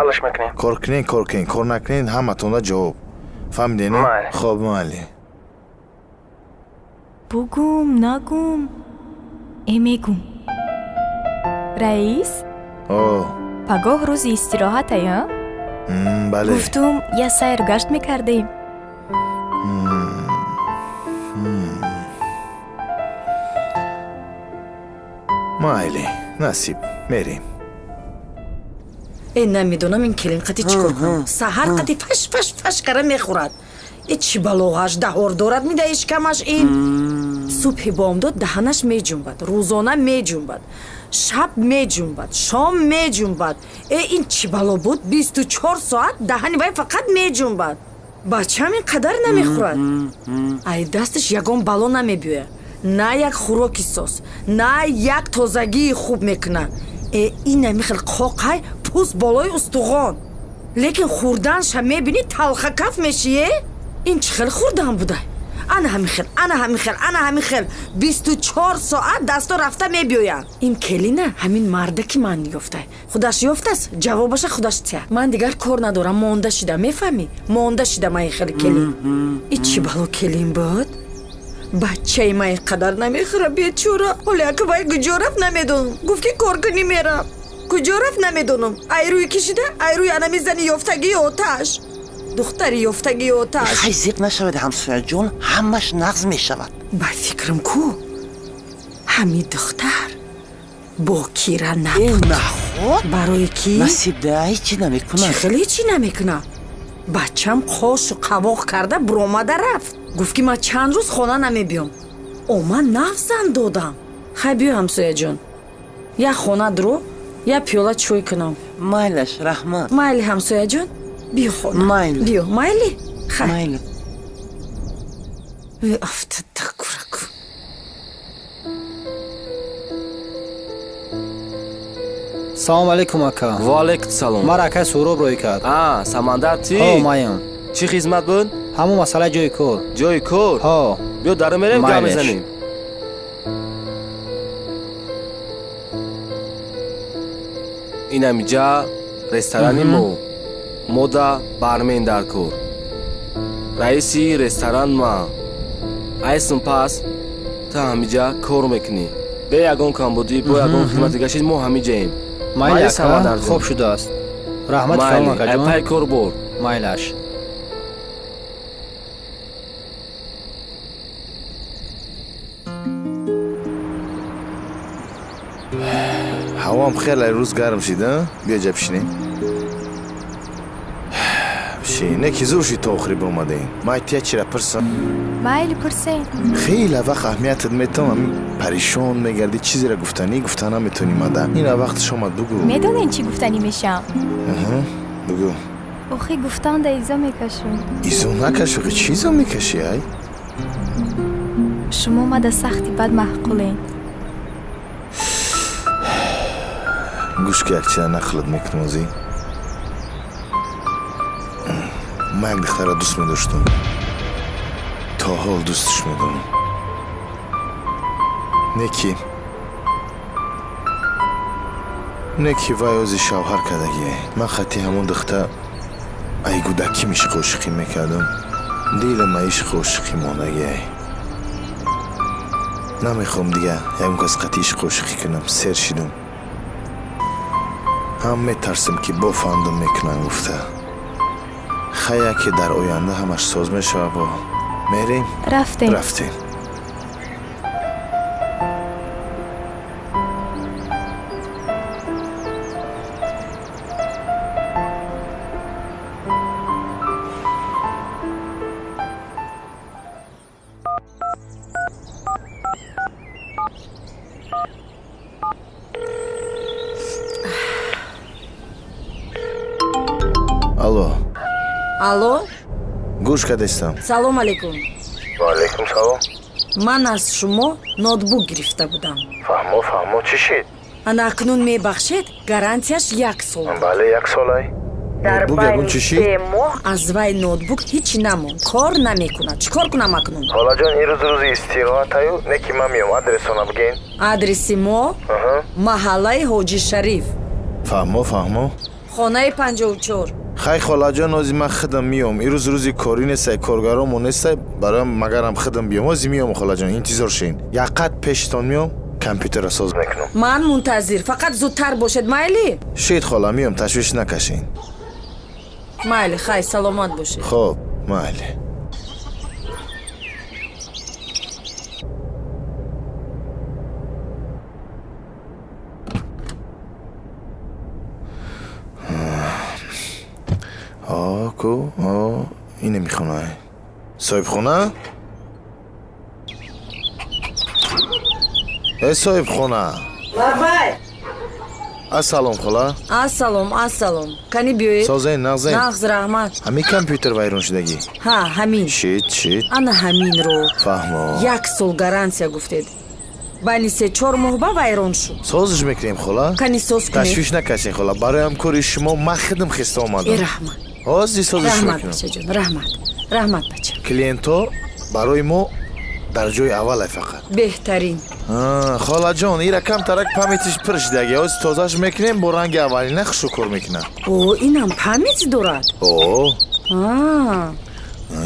кор кунед кор накунед ҳаматонда ҷавоб фаҳмидед хоб майли бугум нагум мегум раис пагоҳ рӯзи истироҳатая бале гуфтум я сайру гашт мекардем майли насиб мерем намедонам ин келин қати чӣ кор кунам саҳар қати фаш кара мехӯрад чӣ балоғаш даҳор дорад медаиш камаш ин субҳи бомдод даҳанаш меҷунбад рӯзона меҷунбад шаб меҷунбад шом меҷунбад ин чӣ бало буд 24 соат даҳани вай фақат меҷунбад бачаам ин қадар намехӯрад ай дасташ ягон бало намебиёя на як хӯроки сос на як тозагии хуб мекуна ин намихел қоқай пӯст болои устуғон лекин хӯрданша мебинӣ талхакаф мешие ин чӣ хел хӯрдан будай ана ҳамин хел 24 соат дасто рафта мебиёянд ин келина ҳамин марда ки ман ёфтай худаш ёфтааст ҷавобаша худаш тия ман дигар кор надорам монда шидам мефаҳмӣ монда шидам ай хели келин ин чӣ бало келин буд бачаи ман қадар намехӯра бечора ҳоле ака вай куҷо рафт намедонам гуфт ки кор кунӣ мерам کجا رفت نمیدونم. ای روی کشیده ای روی انمی زنی یافتگی آتش. دختری یافتگی آتش. خیلی زیق نشود همسایه جون، همش نغز می شود. با فکرم کو همی دختر با کیره نبود. نخود برای کی؟ نصیب ده هیچی نمیکنه. چی خیلی هیچی نمیکنه. بچم قاش و قواق کرده برآمده رفت. گفت که من چند روز خانه نمیبیام. من نفسم دادم. خیلی بیا همسایه جون، یا خانه درو یا پیاله چوی کنم. مایلش رحمت. مایلی همسایه جون بیا خانه. مایلی بیا مایلی. خیلی مایلی. افتاد دکورکو. салом алейкум ака. ва алейкум салом. мар акай суроб рӯй кард. самандар ти? маям. чӣ хизмат буд? ҳамон масъалаи ҷойи кор. ҷойи кор? биё дару мерем гап мезанем. инамиҷа ресторани мода бармен дар кор. раиси ресторан ма. айсм пас та ҳамиҷа кор мекунӣ. бе ягон камбудӣ бо ягон хизмати гашид мо ҳамиҷаем. майли ака, хуб шудааст. раҳмати фармон акаҷон. пай кор бор. майлаш. ҳавоам хеле рӯз гарм шида. биё ҷа бишинем. бишине ки зур шид то охирӣ бомадаем. майтия чира пирсам. майли пурсед. хеле вақт аҳамиятат метавам паришон мегардӣ чизеро гуфтанӣ гуфта наметавонӣ мада. ина вақтш омад бугӯ. медонен чӣ гуфтанӣ мешам? бугӯ. охи гуфтан да изо мекашем. изо накаш охи чӣ изо мекашӣ ай? шумо мада сахти бад маҳқулен. гӯш ки якчида нақлат мекунам озӣ. ман як духтара дӯст медоштам. то ҳол дӯсташ медорам. неки вай ози шавҳар кардагие. ман хати ҳамон духтар ай гӯдаким ишқи ошиқӣ мекардам. дилам ай ишқи ошиқӣ монагие. намехоҳам дига ягон кас қати ишқи ошиқӣ кунам. сер шидам. ҳам метарсам ки бофандам мекунам гуфта. хая ки дар оянда ҳамаш соз мешава. бо мерем. рафтем. алло. гӯш кардестам. салом алейкум. ва алейкум салом. ман аз шумо ноутбук гирифта будам. фаҳмо чӣ шид? ана акнун мебахшед, гарантияш 1 сол. бале 1 сол ай. дар байни 3 моҳ аз вай ноутбук ҳичи намонд. кор намекунад. чӣ кор кунам акнун? холаҷон ин рӯзи истироҳатаю не ки ман меом адресона бигин. адреси мо маҳаллаи ҳоҷи шариф. фаҳмо. хонаи 54. хай холаҷон ози ман хидам меом. ин рӯз рӯзи корӣ нестай, коргаромо нестай. барои магарам хидам биём. ози меом холаҷон, интизор шин. якқат пештон меом, компютера соз мекунам. ман мунтазир, фақат зудтар бошед, майли? шид хола, меом, ташвиш накашин. майли, хай саломат бошед. хоб, майли. ку ине мехона. соҳибхона? соҳибхона. бабай. ассалом хола. ассалом. кани биёед. созен, нағзен. нағз раҳмат. ҳамин компютер вайрон шудагӣ? ҳа, ҳамин. Шид. ана ҳаминро. фаҳмо. 1 сол гарантия гуфтед. байни 3-4 моҳ ба вайрон шуд. созиш мекунем хола? кани соз кунед. ташвиш накашед хола. барои ҳамкори шумо ман хидм хиста омадам. раҳмат. ҳозир созиш мекунам. раҳмат бачаҷон, раҳмат бача. клиентҳо барои мо дар ҷои аввалай фақат. беҳтарин. холаҷон, ира камтарак памятиш пир шидаги. ҳозир тозаш мекунем, бо ранги аввалина хушу кор мекунам. инам памят дорад.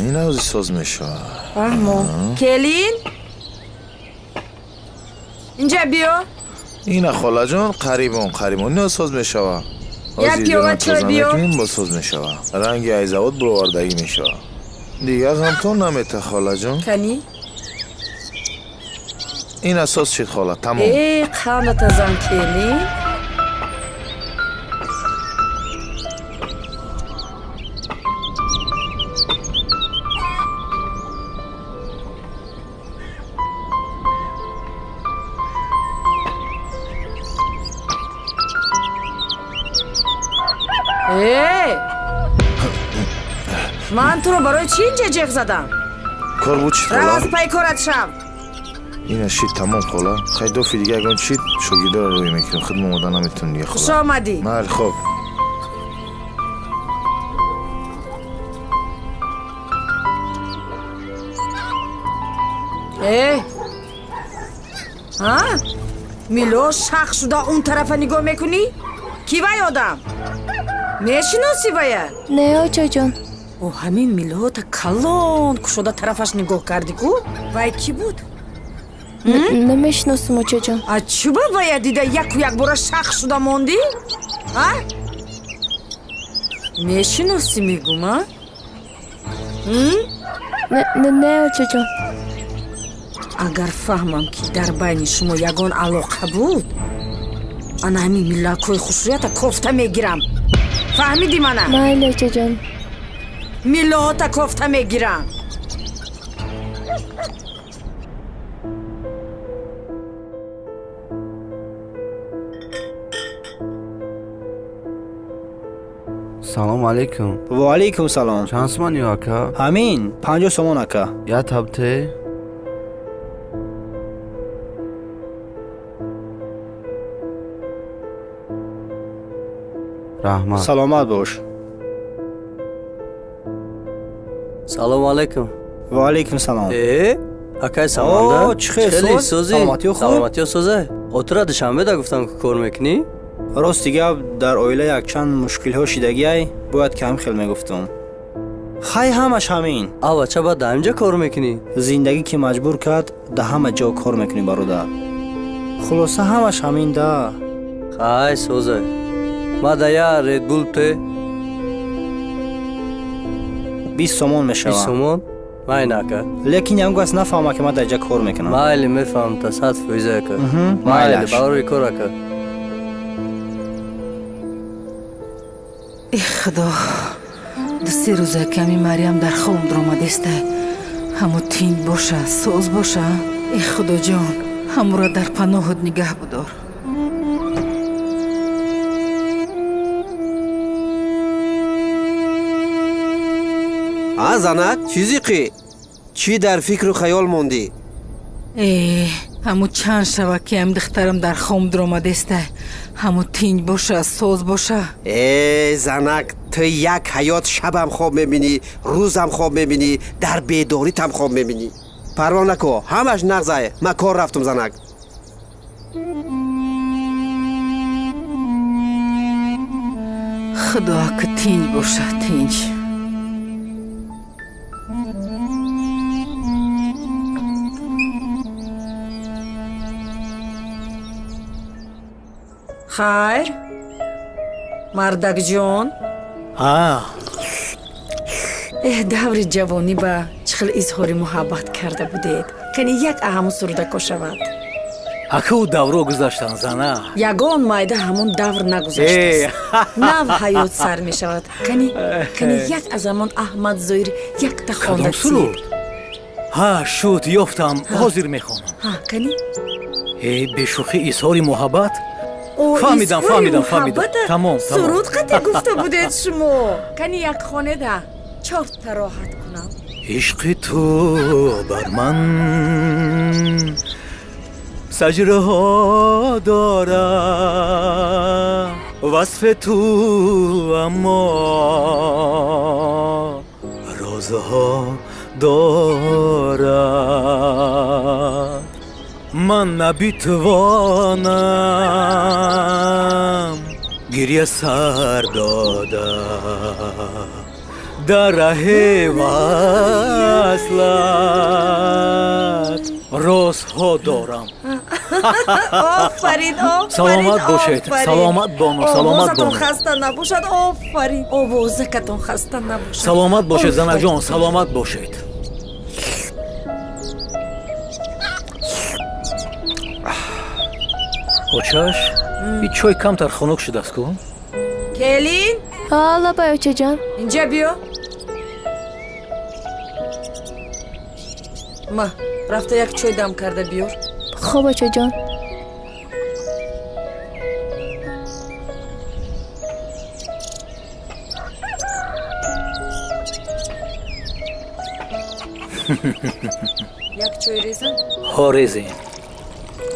ина ҳозир соз мешавад. фаҳмо. келин инҷа биё. اینا خاله جان قریبون اینا ساز میشوه یا پیوه چای بیو با ساز میشوه رنگی ایزاوت برآوردگی میشوه دیگه غمتون نمیته خاله جان کنی این اساس شد خاله تمام ای قامت زن کلی من تو رو برای چی اینجا جیغ زدم؟ کار بود چید خاله؟ راست پای کارت شم این شید تمام خاله خیلی دو فی دیگه اگران چید شاگیده رو روی میکنم خدمه اومدن نمیتون دیگه خاله خوش آمدی بله خوب میلو شخ شده اون طرف نگاه میکنی؟ کی وای آدم؟ میشناسی وایه؟ نه آچا جان او همین میلو تا کلان کشوده طرفش نگاه کردی کو؟ وای کی بود؟ نمیشناسم آچا جان چوبه وایه دیده یک بار شخ شده موندی؟ میشناسی میگم ها؟ نه آچا جان اگر فهمم که در بین شما یگان علاقه بود انا همین میلاکوی خصوصیت کفته میگیرم فهمیدی منه؟ بله آچا جان میلاتا کفته میگیرم سلام علیکم و علیکم سلام چند سمانی اکا؟ همین 50 سومان اکا یا تبته؟ رحمت سلامت باش سلام علیکم و علیکم سلام اکای سامانده خیلی سوزی سلامتی خوب سلامتی سوزه اترا دشنبه دا گفتم که کار میکنی راست دیگه در اویله یک چند مشکل ها شیدگی باید کم خیلی میگفتم خی همش همین آوا چه باید همجا کار میکنی زندگی که مجبور کرد ده همه جا کار میکنی برادر خلاصه همش همین ده خی سوزه ما دا یا ریدبول ته 20 سومون میشوه 20 سومون مای نکه لیکن هم گوست نفهمه که ما در جا کار میکنم مایلی میفهم تا صد فویزه که مایلی باوری کار که ای خدا دو 3 روزه کمی مریم در خواب درآمدیسته همو تین باشه سوز باشه ای خدا جان همو را در پناهت نگه بدار زنک چیزی قی چی در فکر و خیال موندی همو چند شبه که هم دخترم در خواب درآمدیسته همو تینج باشه سوز باشه زنک تو یک حیات شبم خواب میبینی روزم خواب میبینی در بیداریت هم خواب میبینی پروا نکو همش نغزه من کار رفتم زنک خدا که تینج باشه تینج خیر مردک جان دور جوانی با چخل اظهار محبت کرده بودید کنی یک اهم سرودکو شود اکو دورو گذاشتن زنه یگان مایده همون دور نگذاشته است نو حیات سر می شود کنی یک از همون احمد زویر یک تخانده سرود شد یافتم حاضر میخوانم کنی به شوخی اظهار محبت فهمیدم تمام سرود قطع گفته بودید شما کنی یک خانه ده 4 تا راحت کنم عشق تو بر من سجره ها داره وصف تو اما رازها داره من نمیتوانم گریه سر داده در ره وصلت رازها دارم آفرین آفرین سلامت باشید سلامت بانو سلامت بانو خسته نباشد آفرین آوازکتون خسته نباشد سلامت باشید زنک جان سلامت باشید очаш ин чой камтар хунук шудааст ку келин лабай очаҷон инҷа биё ма рафта як чой дам карда биёр хуб очаҷон як чой реза ҳо резем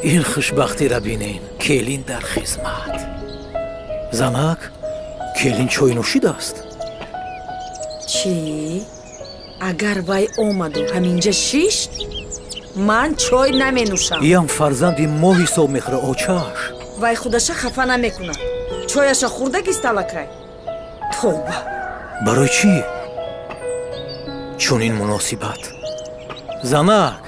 ин хушбахтиро бинем келин дар хизмат занак келин чой нӯшидааст чӣ агар вай омаду ҳаминҷа шишт ман чой наменӯшам иям фарзанди мо ҳисоб мехӯра очаш вай худаша хафа намекунад чояша хӯрдагист аллакай тоба барои чӣ чунин муносибат занак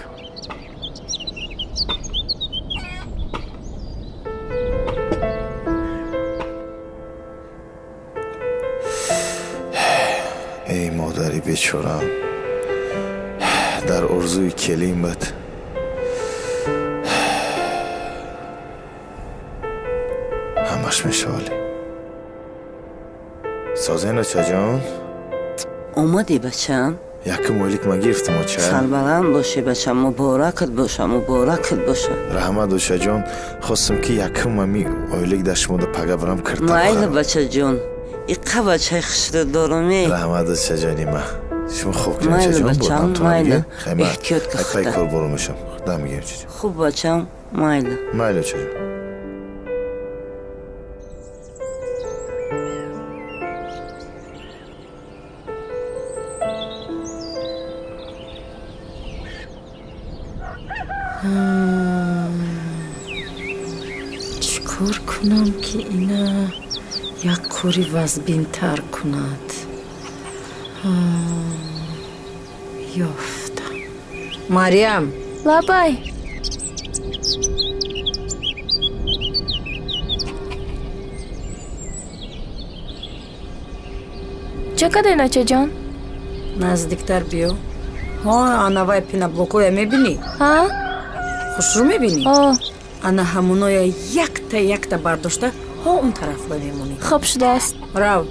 ای مادری بیچاره‌ام در آرزوی کلیم بود همش میشالی سازین بچه جان اومدی بچم یکم ویلیک ما گرفتم بچه سربلند باشی بچم مبارکت باشه رحمت بچه جان خواستم که یکم ممی ویلیک داشت موده پگه برم کرده مایل بچه جان ایقا بچه خشده دارمی رحمت بچه جانی ما شما خوب کنید بچه جان بودم تو همگه خیمه پای کار برو میشم دم میگیم چه جان خوب بچم مایل بچه جان чикор кунам ки ина як кори вазбинтар кунад ёфтам мариям лабай ча кардем очаҷон наздиктар биё анавай пеноблокоя мебинӣ хушрӯ мебинӣ ана ҳамуноя якта бардошта он тарафа мемонӣ хуб шудааст рав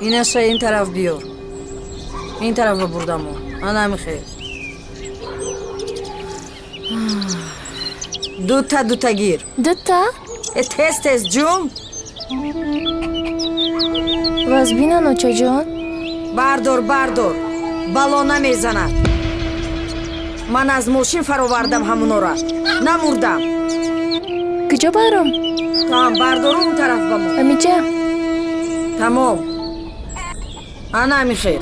инаша ин тараф биёр ин тарафа бурдамо ана михел дута гир дута тез ҷум вазбинан очаҷон бардор бало намезанад ман аз мошин фаровардам ҳамунора намурдам куҷо баром таам бардору он тараф ба мо амиҷа тамом ана михел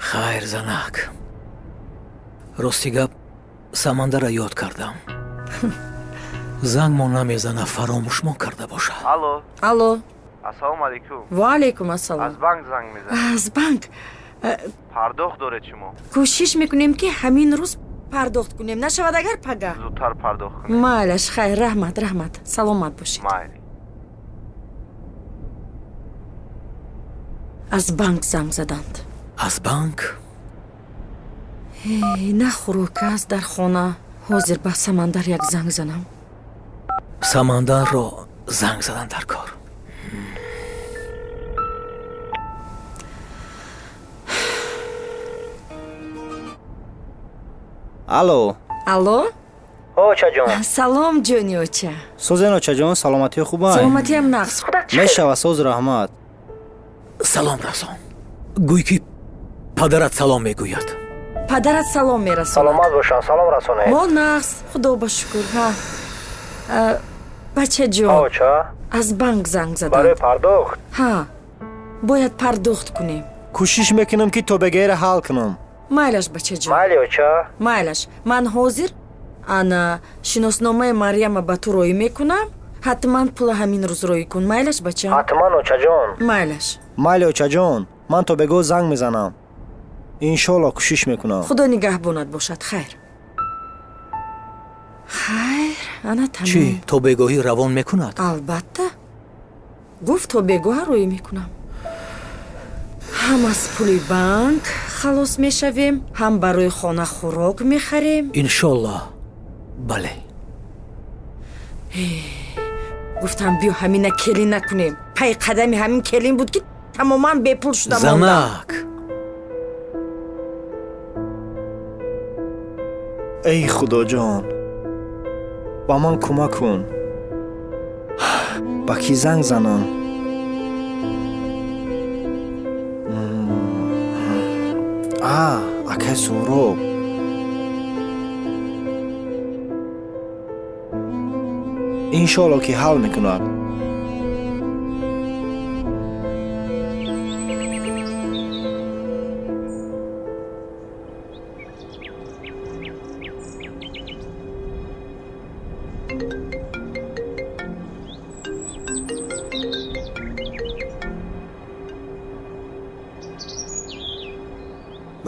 хайр занак рости гап самандарро ёд кардам зангмон намезана фаромӯшмон карда боша алло ассалому алайкум ва алайкум ассалом аз банк занг мезанам аз банк пардохт доред шумо кӯшиш мекунем ки ҳамин рӯз пардохт кунем нашавад агар пага зудтар пардохт кунем майлаш хайр раҳмат саломат бошед майли аз банк занг заданд аз банк на хӯрок аст дар хона ҳозир ба самандар як занг занам самандарро занг задан дар кор алло очаҷон салом ҷони оча сӯзен очаҷон саломатии хубай саломатиам нақс худак мешава сӯз раҳмат салом расон гӯй ки падарат салом мегӯяд падарат салом мерасонад саломат бошанд салом расонед мо нақс худо ба шукр бачаҷон оча аз банк занг заданд барои пардохт бояд пардохт кунем кӯшиш мекунам ки то бегайра ҳал кунам. майлаш бачаҷон. Майли оча. майлаш ман ҳозир ана шиносномаи марьяма ба ту роӣ мекунам. ҳатман пула ҳамин рӯз роӣ кун. майлаш бача. ҳатман очаҷон. майлаш. майли очаҷон, ман то бегоҳ занг мезанам. иншоалло кӯшиш мекунам. худо нигаҳбонат бошад. хайр. хайр, ана тамом. чӣ то бегоҳӣ равон мекунад? албатта. гуфт то бегоҳа роӣ мекунам. ҳам аз пули банк халос мешавем, ҳам барои хона хӯрок мехарем. иншоаллоҳ. бале. гуфтам биё ҳамина келин накунем. пай қадами ҳамин келин буд ки тамоман бепул шудам. занак. эй худоҷон, ба ман кӯмак кун. ба кӣ занг занам? акай Сӯроб. иншоалло ки ҳал мекунад.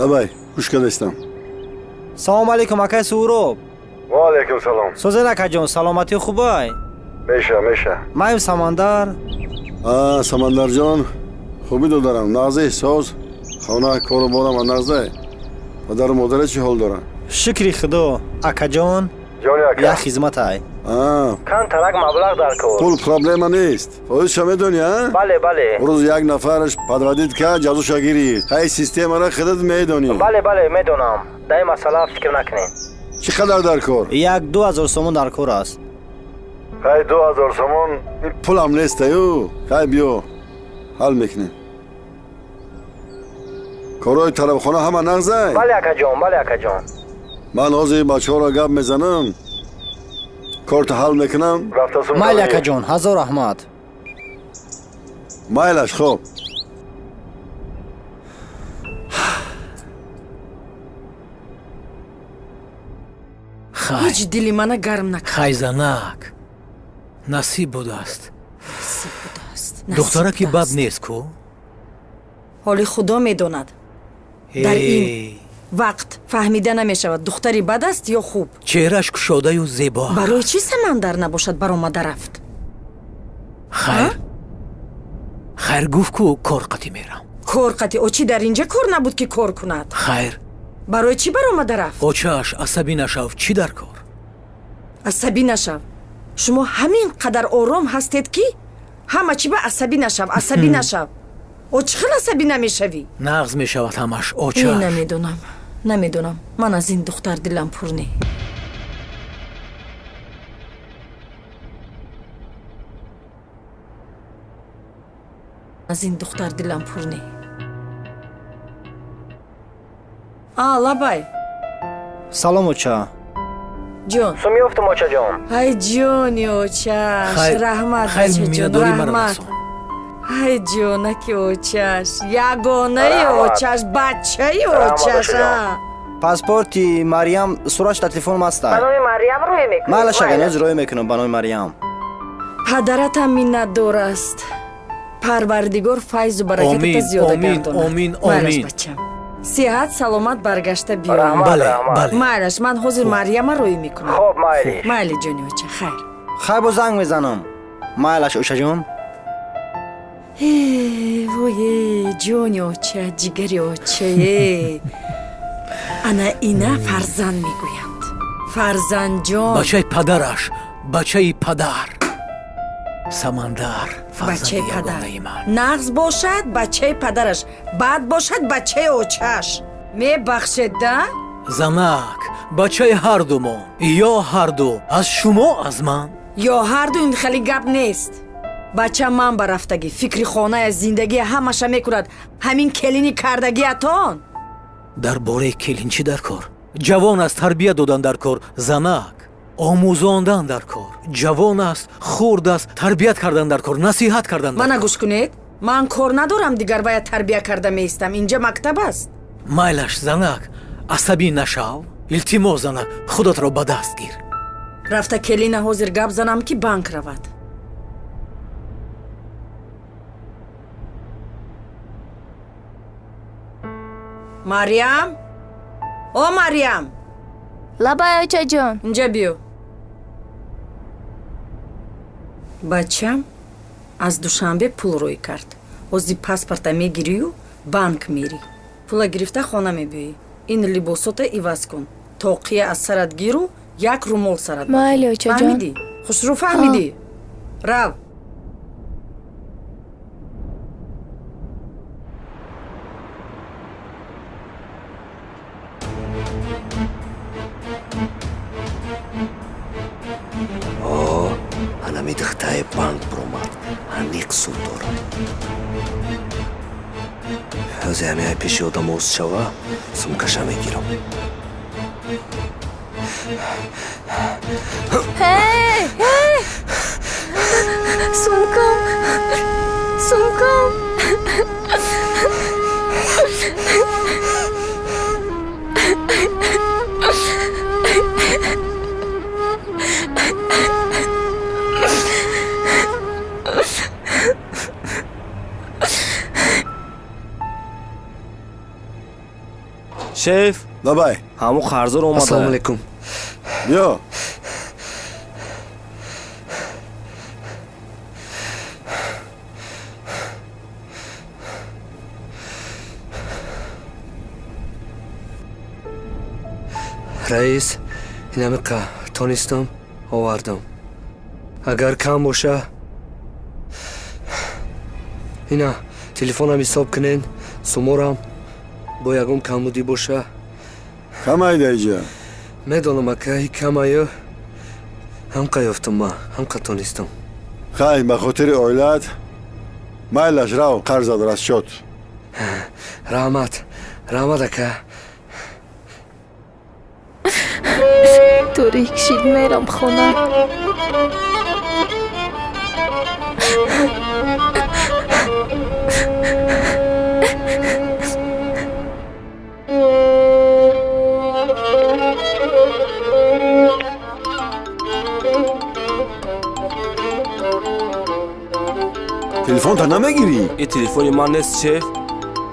давай гӯшка дестам. салому алайкум акай Сӯроб. ва алайкум салом. созен акаҷон, саломатӣ хубай? меша маем самандар. самандарҷон хубӣ додарам. нағзе соз хона кору борам ва нағзе. падару модаре чӣ ҳол доранд? шукри худо. акаҷон, ҷони ака, як хизматай. кан тарак маблағ дар кор. пул проблема нест. фоизша медонӣ? бале бале. рӯз як нафараш подводит ка ҷазуша гирифт. ҳай системаро худат медонӣ. бале бале медонам. дай масъала фикр накунед. чӣ қадар дар кор? як 2000 сомон дар кор аст. ҳай 2000 сомон пулам нестаю. ҳай биё ҳал мекунем. корҳои талабхона ҳама нағзай? бале акаҷон, бале акаҷон. ман ҳозир бачаҳоро гап мезанам, корта ҳал мекунам. майли акаҷон, ҳазор раҳмат. майлаш хуб. ҳеҷ дили мана гарм накард. хайзанак насиб будааст. духтара ки бад нест ку? ҳоли худо медонад. дар ин вақт фаҳмида намешавад духтари бад аст ё хуб. чеҳрааш кушодаю зебо. барои чӣ самандар набошад баромада рафт? хайр гуфт ку кор қатӣ мерам. кор қатӣ? очи дар инҷа кор набуд ки кор кунад? хайр. барои чӣ баромада рафт? очааш асабӣ нашав. чӣ дар кор? асабӣ нашав? шумо ҳамин қадар ором ҳастед ки ҳама чӣ ба асабӣ нашав, асабӣ нашав. о чӣ хел асабӣ намешавӣ? нағз мешавад ҳамаш. очааш намедонам. ман аз ин духтар дилам пур не. аз ин духтар дилам пур не. лабай. салом оча. ҷон. сумёфтум очаҷон. ай ҷони очаш. раҳмат бачаҷон, раҳмат. ай ҷонаки очаш, ягонаи очаш, бачаи очаш. паспорти Марьям сурачда телефонам астад. ба номи Марьям рӯй мекунӣ? майла шаганез рӯй мекунам ба номи Марьям. падаратам миннатдор аст. парвардигор файзу баракатата зиёда гардонад. омин. бачам. сиҳат саломат баргашта биё. бале. майлаш ман ҳозир Марьяма рӯй мекунам. хуб майли. майли ҷони оча. хайр. хай бо занг мезанам. майлаш очаҷон. вое ҷони оча, ҷигари очае. ана ина фарзанд мегӯянд. фарзандҷон. бачаи падараш. бачаи падар. самандар. бачаи падар. ягонаи ман. нағз бошад бачаи падараш, бад бошад бачаи очаш. мебахшед да? занак бачаи ҳардумон. ё ҳарду аз шумо аз ман. ё ҳарду ин хеле гап нест. бача ман ба рафтагӣ фикри хонае зиндагӣ ҳамаша мекунад. ҳамин келини кардагиатон. дар бораи келин чӣ дар кор? ҷавон аст, тарбия додан дар кор. занак омӯзондан дар кор. ҷавон аст, хурд аст, тарбият кардан дар кор, насиҳат кардан дар кор. мана гӯш кунед. ман кор надорам дигар бояд тарбия карда меистам. Инҷа мактаб аст. майлаш занак асабӣ нашав. илтимос занак худатро ба даст гир. рафта келина ҳозир гап занам ки банк равад. мариям, о мариям. лабай очаҷон. инҷа биё. бачам аз душанбе пул рӯй кард. ҳозир паспорта мегирию банк мерӣ. пула гирифта хона мебиёӣ. ин либосота иваз кун. тоқия аз сарат гиру як румол сарат. майли очаҷон. фаҳмидӣ? хушрӯ фаҳмидӣ? рав. ҳанами дихтаи банк биромад. аниқ суд дорад. ҳозир ҳамаи пеши одам оз шава, сумкаша мегирам. сумкам. сумкам. шеф давай ҳамун қарзор омада. ассалому алайкум. биё. раис инамиқа тонистам овардам. агар кам боша ина телефонам ҳисоб кунен. суморам бо ягон камбудӣ боша. камайда иҷа. медонам акай камаю ҳамқа ёфтам ма ҳамқа тонистам. хай ба хотири оилат майлаш рав қарзад расчёт. раҳмат раҳмат ака. торик шид мерам хона. телефонта намегирӣ? ин телефони ман нест шеф.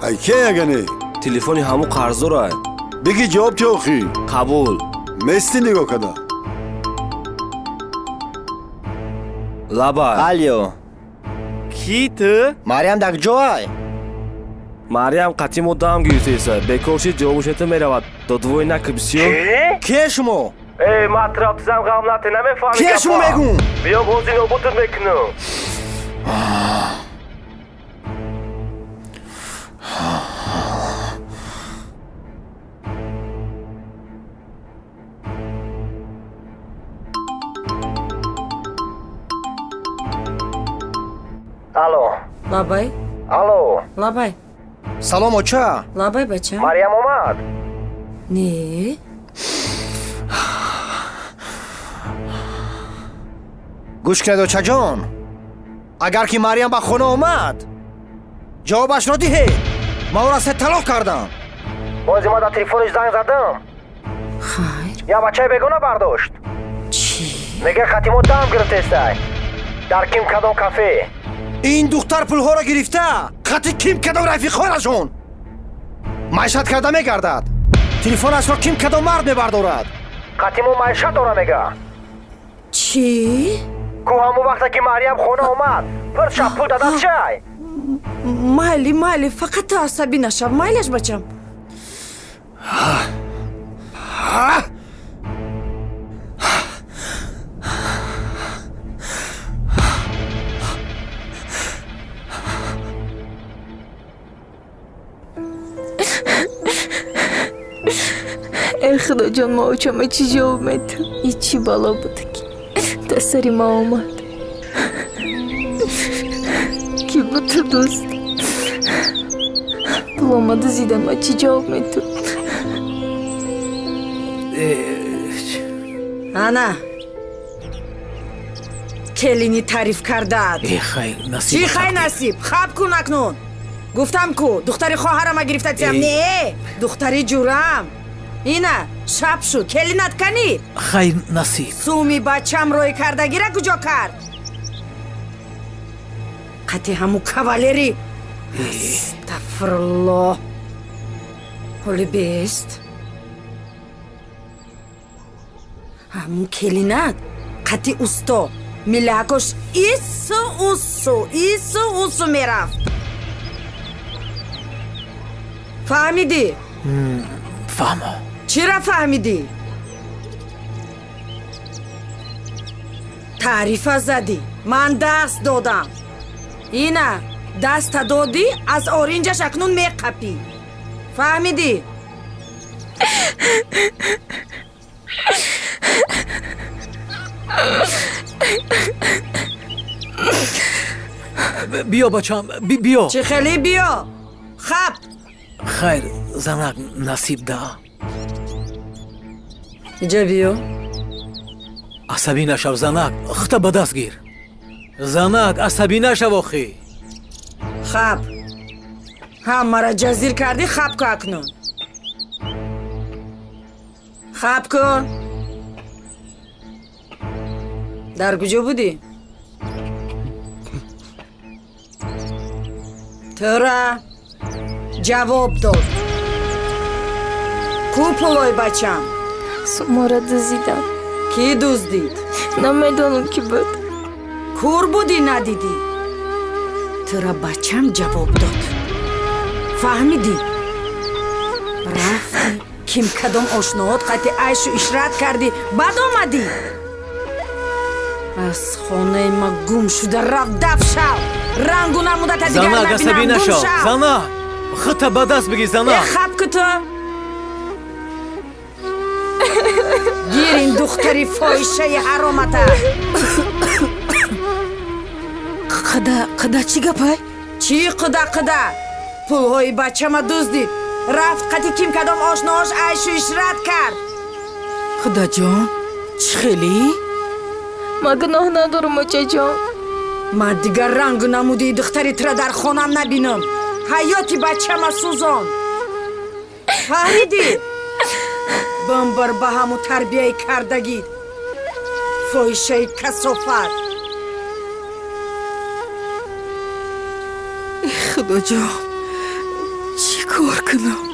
ай ке ягане? телефони ҳамун қарзорай. биги ҷавоб чӣ охӣ? қабул. мести нигоҳ када. лабай. алё. ки ту? мариям дар ҷоай? мариям қатъи мо дам гирифтеса. бекорши ҷавобушета меравад. додвой наки бисёр. ке шумо? ман трафтизам ғам нате намефаҳми. ке шумо мегӯм? биё бози нобудат мекунам. алло. лабай. алло. лабай. салом оча. лабай бачам. мариям омад? не. гӯш кунед очаҷон. агар ки мариям ба хона омад ҷавобашро диҳед. ман ӯро се талоқ кардам. бози ман дар телефониш занг задам. хайр. я бачаи бегона бардошт. чӣ? мега хати мо дам гирифтестай дар ким кадом кафе. ин духтар пулҳоро гирифта хати ким кадом рафиқонашон маишат карда мегардад. телефонашро ким кадом мард мебардорад. хати мо маишат дора мега. чӣ? ку ҳамон вақте ки мариям хона омад пир шаб пул дадад чай. майли майли фақат ту асабӣ нашав. майлаш бачам. ای خدا جان ما اوچامه چی جواب میتون ای چی بالا بوده که دستری ما آمد کی بود تو دوست پول آمده زیدن ما چی جواب میتون ана келини тариф кардад. Хайр насиб. Чӣ хайр насиб? Хаб кун акнун. Гуфтам ку духтари хоҳарама гирифтатиям. Не, духтари ҷурам. Ина шаб шуд. Келинат канӣ? Хайр насиб. Суми бачам рӯй кардагира куҷо кард? қати ҳаму кавалери. Астағфируллоҳ. ҳоли бест. ҳаму келинат қати усто милакош ису мерафт. фаҳмидӣ? фаҳмо. чира фаҳмидӣ? таърифа задӣ, ман даст додам. ина даста додӣ, аз оринҷаш акнун меқапӣ. фаҳмидӣ? биё бачам, биё. Чӣ хелӣ биё? хаб. Хайр, занак насиб да. иҷа биё. асабӣ нашав занак, хта ба даст гир. занак асабӣ нашав охӣ. хаб. ҳамара ҷазир кардӣ, хаб кун акнун. хаб кун. дар куҷо будӣ? тура ҷавоб дод. ку пулой бачам? сумора дуздидам. кӣ дуздид? намедонам ки буд. кур будӣ надидӣ? тура бачам ҷавоб дод. фаҳмидӣ? рафтӣ кимкадом ошноот қати айшу ишрат кардӣ, баъд омадӣ. аз хонаи ма гум шуда рафт, даф шав. рангу намудата дигар набинам, гум шав. занак хта ба даст бигӣ. занак хаб ку ту. гир ин духтари фоҳишаи ҳаромата. қада чӣ гапай? чӣ қуда? пулҳои бачама дуздид. рафт қати кимкадом ошноош айшу ишрат кард. қудаҷон чӣ хелӣ? ман гуноҳ надорам очаҷон. ман дигар рангу намудии духтаритра дар хонам набинам. ҳаёти бачама сӯзон. фаҳмидӣ? бамбар ба ҳаму тарбияи кардагӣ. фоҳишаи касофат. худоҷон чӣ кор кунам?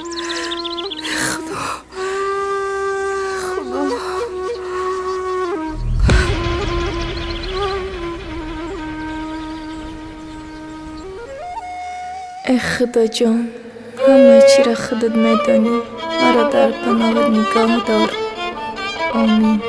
خداجان همه چی را خودت میدانی. مرا در پناهت نگاه دار. آمین.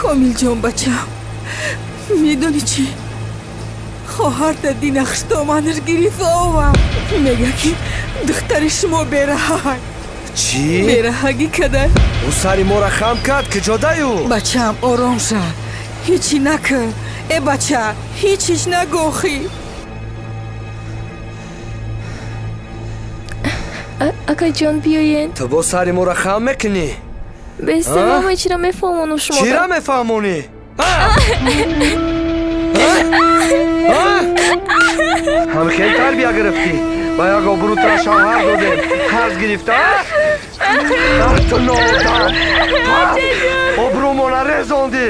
комил ҷон бачам, медони чӣ? хоҳарда динахштоманаш гирифтова. мега ки духтари шумо бераҳаг. чӣ? бераҳагӣ кадай. ӯ сари моро хам кард ки ҷодаю. бачам ором шав. ҳичӣ накун. бача ҳичиш нагӯхӣ. акаҷон биёен. ту бо сари моро хам мекунӣ? бесте мама чира мефаҳмонам шумо. чира мефаҳмонӣ? ҳам хел тарбия гирифтӣ. ба як обрӯтра шавҳар додем. қарз гирифта? ту нодам. обрӯмона резондӣ.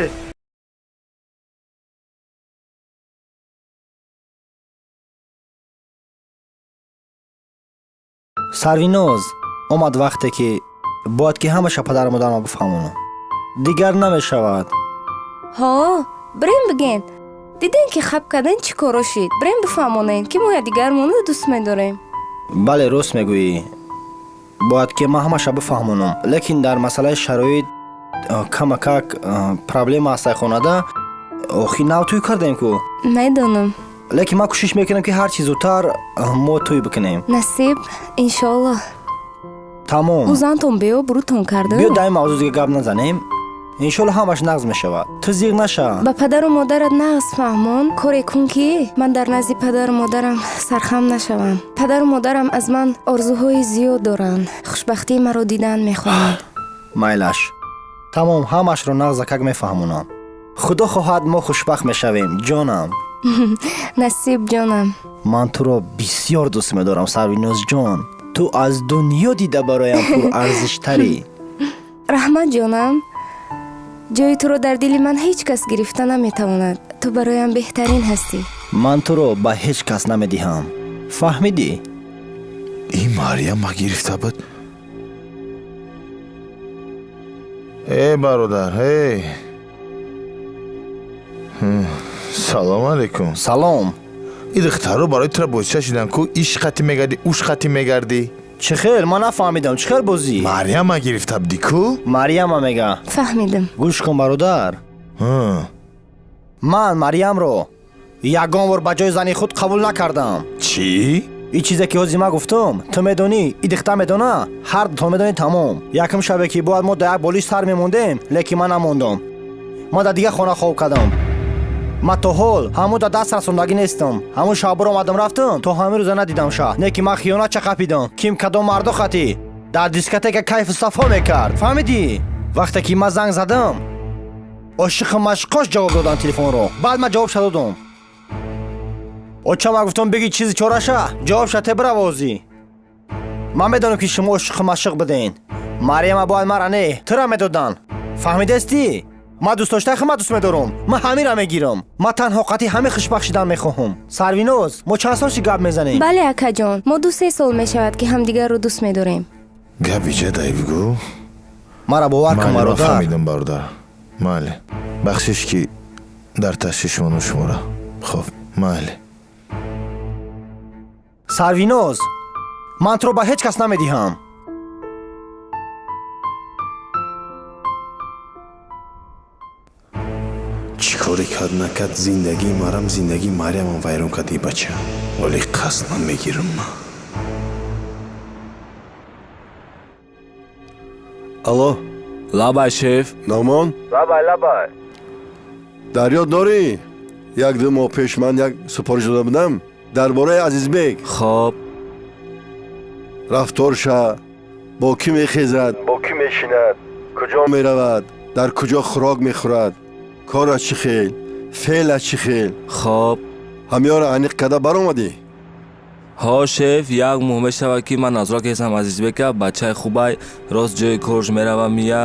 сарвиноз, омад вақте ки бояд ки ҳамаша падару модарама бифаҳмонам. дигар намешавад. ҳо, бирем биген. дидем ки хаб кардан чӣ коро шид. бирем бифаҳмонем ки мо якдигармонро дӯст медорем. бале, рост мегӯӣ. бояд ки ман ҳамаша бифаҳмонам. лекин дар масъалаи шароит камакак проблема ҳастаи хонада. охир нав тӯй кардем ку. медонам. лекин ман кӯшиш мекунам ки ҳарчи зудтар мо тӯй бикунем. насиб, иншоаллоҳ. тамом. узантон беё бурутон карда. Биё дар ин мавзӯъ дига гап назанем. иншоалло ҳамаш нағз мешавад. Ту зиғ наша. ба падару модарат нағз фаҳмон. коре кун ки ман дар назди падару модарам сархам нашавам. падару модарам аз ман орзуҳои зиёд доранд. хушбахтии маро дидан мехоҳанд. майлаш. тамом ҳамашро нағзакак мефаҳмонам. худо хоҳад мо хушбахт мешавем ҷонам. насиб ҷонам. ман туро бисёр дӯст медорам Сарвиноз ҷон. ту аз дунё дида бароям пурарзиштарӣ. раҳмат ҷонам. ҷои туро дар дили ман ҳеҷ кас гирифта наметавонад. ту бароям беҳтарин ҳастӣ. ман туро ба ҳеҷ кас намедиҳам. фаҳмидӣ? ин Марьям ма гирифта буд. бародар, салом алейкум. салом. ин духтаро барои тура бозиша шидан ку иш қатӣ мегарди уш қатӣ мегардӣ. чӣ хел ман нафаҳмидам чӣ хел бозӣ? Марьяма гирифта будӣ ку? Марьяма мега. фаҳмидам. гӯш кун бародар. ман Марьямро ягон бор ба ҷои зани худ қабул накардам. чӣ? ин чизе ки ҳозир ман гуфтам ту медонӣ ин духтар медона ҳар дутон медонӣ тамом. якум шабе ки бояд мо дар як болиш сар мемондем лекин ман намондам. ман дар дигар хона хоб кардам. ман то ҳол ҳамун дар даст расондагӣ нестам. ҳамун шаббор омадам рафтам то ҳамин рӯза надидам ша. не ки ман хиёнат чақапидам ким кадом мардо хати дар дискотека кайфу сафо мекард. фаҳмидӣ? вақте ки ман занг задам ошиқи машқош ҷавоб додан телефонро. баъд ман ҷавобша додам. оча ман гуфтам бигӣ чизи чораша ҷавобша те биравозӣ. ман медонам ки шумо ошиқи машқ буден. Марьяма бояд мара не тура медодан. фаҳмидастӣ? ман дӯст доштаи хама дӯст медорам. ман ҳаминро мегирам. ман танҳо қатъи ҳамин хушбахт шидан мехоҳам. Сарвиноз мо чанд сол чӣ гап мезанем? бале акаҷон мо 2-3 сол мешавад ки ҳамдигарро дӯст медорем. гапи ҷадай бигӯ. мара бовар кун бародар. фаҳмидам бародар. майли бахшиш ки дар ташвишмон шумора. хуб майли. Сарвиноз ман туро ба ҳеҷ кас намедиҳам. чӣ коре кард накард зиндагии марам зиндагии Марьямам вайрон кард ин бача. вале қасд ман мегирам. алло лабай шеф. номон лабай дар ёд дорӣ як ду моҳ пеш ман як супориш дода будам дар бораи Азизбек. хоб рафторша бо кӣ мехезад бо кӣ мешинад куҷо меравад дар куҷо хӯрок мехӯрад кораш чӣ хел феълаш чӣ хел. хоб ҳамёро аниқ карда баромадӣ? ҳо шеф як моҳ мешавад ки ман назорат кардам Азизбека бачаи хубай рост ҷои корш мерава мия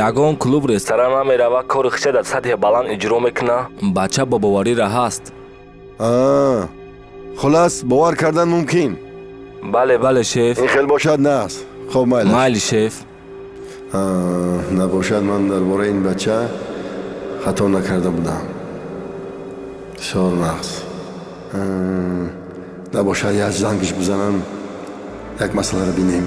ягон клуб ресторан мерава кори хиша дар сатҳи баланд иҷро мекуна. бача бо боварира ҳаст. хулас бовар кардан мумкин. бале шеф. ин хел бошад нағз. хуб майли шеф. набошад ман дар бораи ин бача хато накарда будам. бисёр нағз. набошад як зангиш бизанам як масъаларо бинем.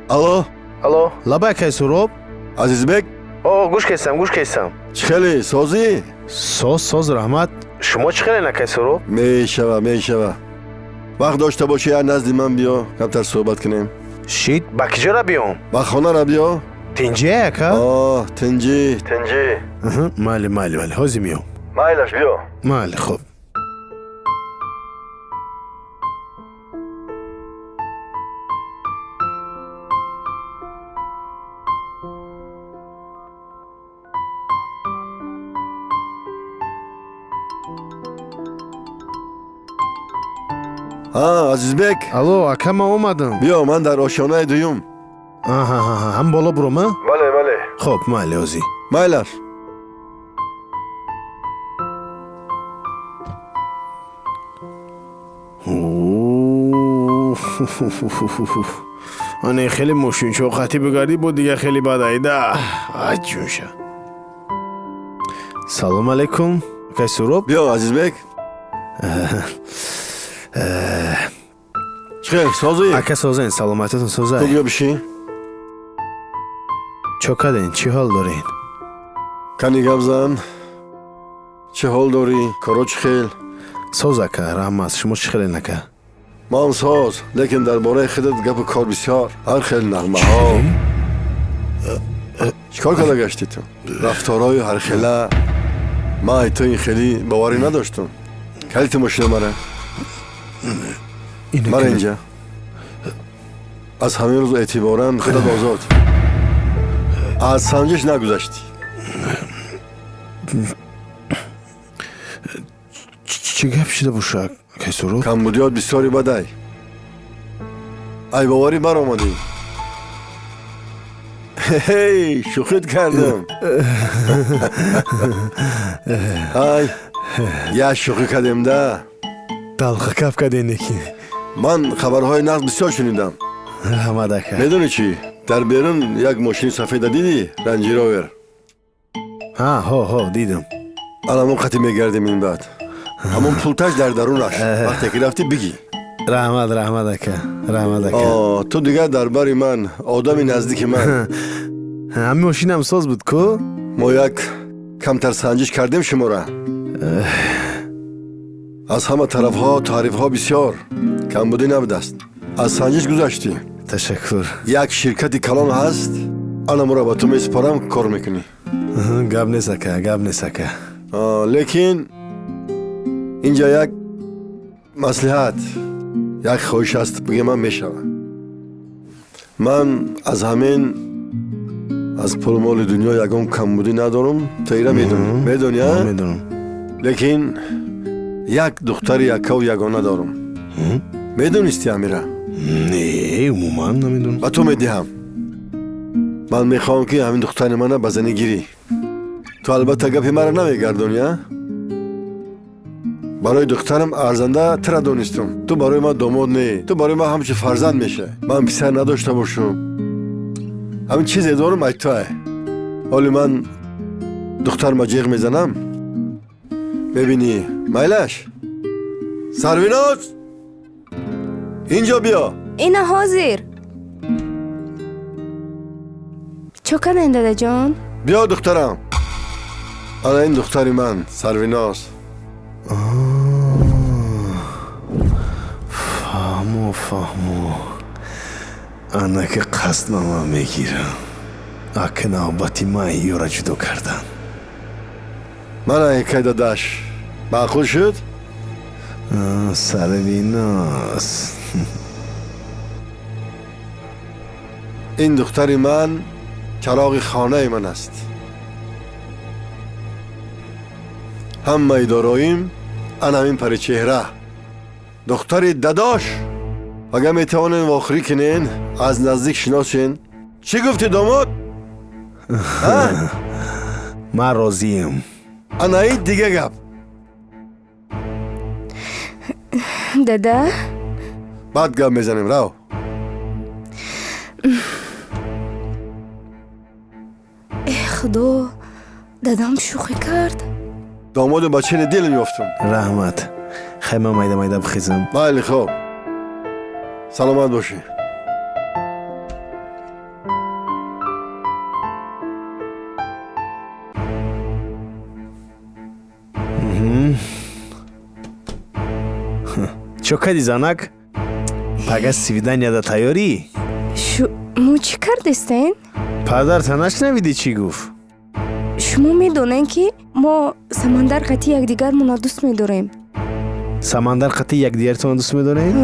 алло лабай кайсуроб Азизбек. гӯш кестам чӣ хеле созӣ? соз раҳмат. шумо чӣ хеле накайсуроб? мешава вақт дошта бошӣ як назди ман биё камтар суҳбат кунем. шид ба киҷора биём? ба хонара биё. тинҷие яка? тинҷи. майли ҳозир миём. майлаш биё. майли хуб. Азизбек. алло ака ман омадам. биё ман дар ошонаи дуюм. ҳам боло бурома? бале. хуб майли ҳозир. майлаш. ане хеле мошинчо қатӣ бигарди бо дига хеле бадайда. аҷуша. салом алейкум. кайсуроб? биё Азизбек. چخیر سازی؟ اکا سازین سلامتتون سازی تو بیا بشین چوکدین چی حال دارین؟ کنی گپ زن چه حال داری؟ کارو چخیل؟ ساز اکا رحمت شما چخیل نکا؟ من ساز لیکن درباره خودت گپ کار بسیار هر خیلی نغمه ها چیکار کلا گشتی تو؟ رفتارهای هر خیله ما تو این خیلی باوری نداشتم کلیت ماشین مره مره اینجا از همین روز اعتبارا خودت آزاد از سنجش نگذشتی چی گپ شده بوشک؟ کسورو؟ کمبودیات بسیاری بدای ای باوری بر آمدی هی شوخیت کردم ای یه شوخی کردم ده دلخه کف کردین نکی من خبرهای نقص بسیار شنیدم رحمت میدونی چی؟ در بیرون یک ماشین سفید دیدی؟ رنج روور ها دیدم الان خطی میگردیم این بعد همون پولتاش در درونش وقتی که رفتی بگی رحمت اکا تو دیگه درباری من آدمی نزدیک من همین ماشین هم ساز بود که؟ ما یک کمتر سنجش کردیم شما را از همه طرف ها تعریف ها بسیار کم بودی نبوده است از سنجش گذاشتی تشکر یک شرکتی کلان هست انا مرا با تو میسپارم کار میکنی گپ نیست اکا لیکن اینجا یک مصلحت یک خواهش است بگه من میشوم من از همین از پول مال دنیا یکم کمبودی ندارم تو ایره میدونی لیکن یک دختر یکا و یگانه دارم میدونستی امیره؟ نه عموما نمیدونم با تو میدهم من میخوام که همین دختر منه بزنی گیری تو البته گپی مرا نمیگردونی برای دخترم ارزنده تر دونستم تو برای ما داماد نه تو برای ما همچه فرزند میشه من پسر نداشته باشم همین چیز دارم ای توه ولی من دختر ما جیغ میزنم ببینی میلش سرویناز اینجا بیا اینا حاضر چو کنن داده جان؟ بیا دخترم انا این دختری من سرویناز فهمو انا که قصد نامه میگیرم اکه نوبتی ما ایو را جدو کردن من ایکی دادش معقول شد؟ سرویناز این دختری من چراغ خانه من است همه داراییم انا این پری چهره دختری داداش اگه میتوانین واخری کنین از نزدیک شناسین چی گفتی داماد؟ من راضیم انا این دیگه گپ دادا بعد گپ میزنیم راو ای خدا دادام شوخی کرد داماد بچه دل میافتم رحمت خیمه میده بخیزم بله خوب سلامت باشی چو کدی زانک؟ پگه свидания دا تیاری؟ مو چی کردستین؟ پدر تنش نویدی چی گفت؟ شما میدونین که ما سمندر قطی یک دیگر منا دوست میداریم سمندر قطی یک دیگر تون دوست میداریم؟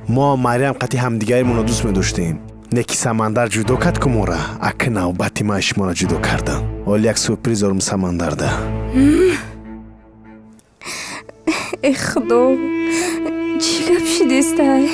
ما مریم قطی هم دیگر منا دوست میداشتیم نکی سمندر جدو کد که مورا اکه نوبتی ما اشما را جدو کردن ولی یک سورپریز دارم سمندر ده ای خدا چی گپ شدسته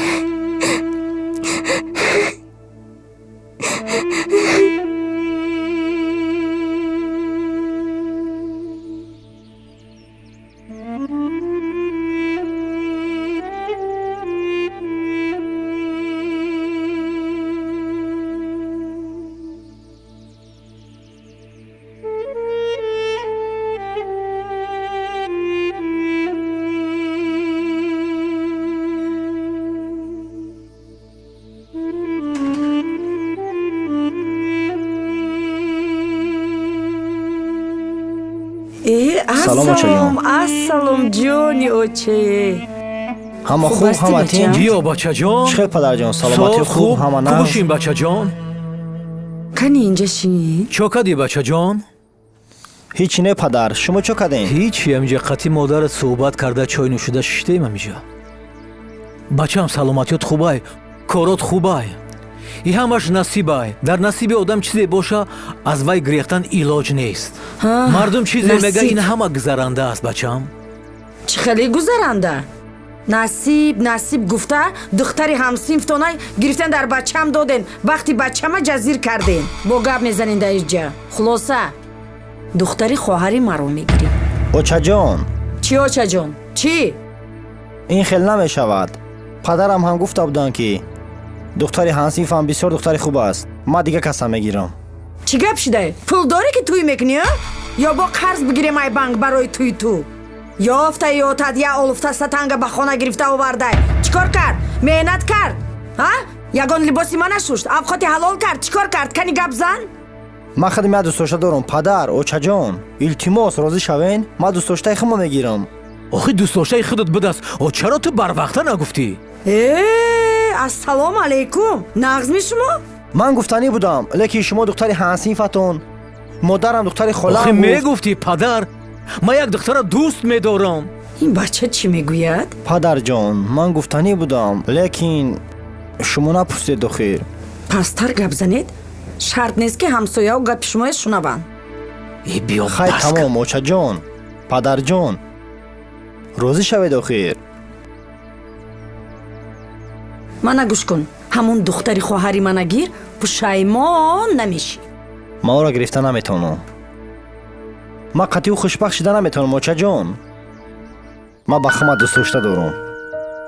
سلام اوچه جان. السلام جونی اوچه. همه خوب همه تیم؟ بیا بچه جان. چه پدر جان سلامتی خوب همه نه؟ خوبشین بچه جان. کنی اینجا شی؟ چو کدی بچه جان؟ هیچی نه پدر. شما چو کدین؟ هیچی همینجا قطی مادرت صحبت کرده چای نوشیده شیشتیم همینجا. بچه هم سلامتیت خوبه کارات خوبه ای همش نصیبه در نصیب آدم چیزی باشه از وی گریختن علاج نیست مردم چیزی میگه این همه گذرنده است بچم چی خیلی گذرنده نصیب گفته دختری همسینفتونای گرفتن در بچم دادن وقتی بچم جزیر کردین با گپ میزنین در اینجا خلاصه دختری خواهری مرا میگیری اوچه جان چی اوچه جان چی این خیلی نمیشود پدرم هم گفته بودن که دختری همسینف هم بسیار دختری خوب است ما دیگه کسا میگیرم چی گپ شده پول داری که توی میکنی یا با قرض بگیریم ای بانک برای توی تو یافته یا تدیه اولفته ستنگ به خانه گرفته آورده چیکار کرد مهنت کرد ها یگان لباسی ما نشوشت افخاتی حلال کرد چیکار کرد کنی گپ زن ما خدمت دوست داشته دارم پدر اوچه جان التماس راضی شوین ما دوست داشته خودم میگیرم آخه دوست داشته خودت بدست او چرا تو بر وقته نگفتی السلام علیکم نغزمی شما من گفتنی بودم لیکن شما دختری همسینفتون مادرم دختری خالم آخه میگفتی پدر ما یک دختر دوست میدارم این بچه چی میگوید پدر جان من گفتنی بودم لیکن شما نپرسید دخیر پستر گپ زنید شرط نیست که همسایه و گپ شما شنون خیلی تمام اوچه جان پدر جان روزی شوید دخیر من گوش کن همون دختری خواهری من گیر پشیمان نمیشی ما را گرفته نمیتونم ما قطعی و خوشبخت شده نمیتونم اوچه جان ما با خمه دوست داشته دارم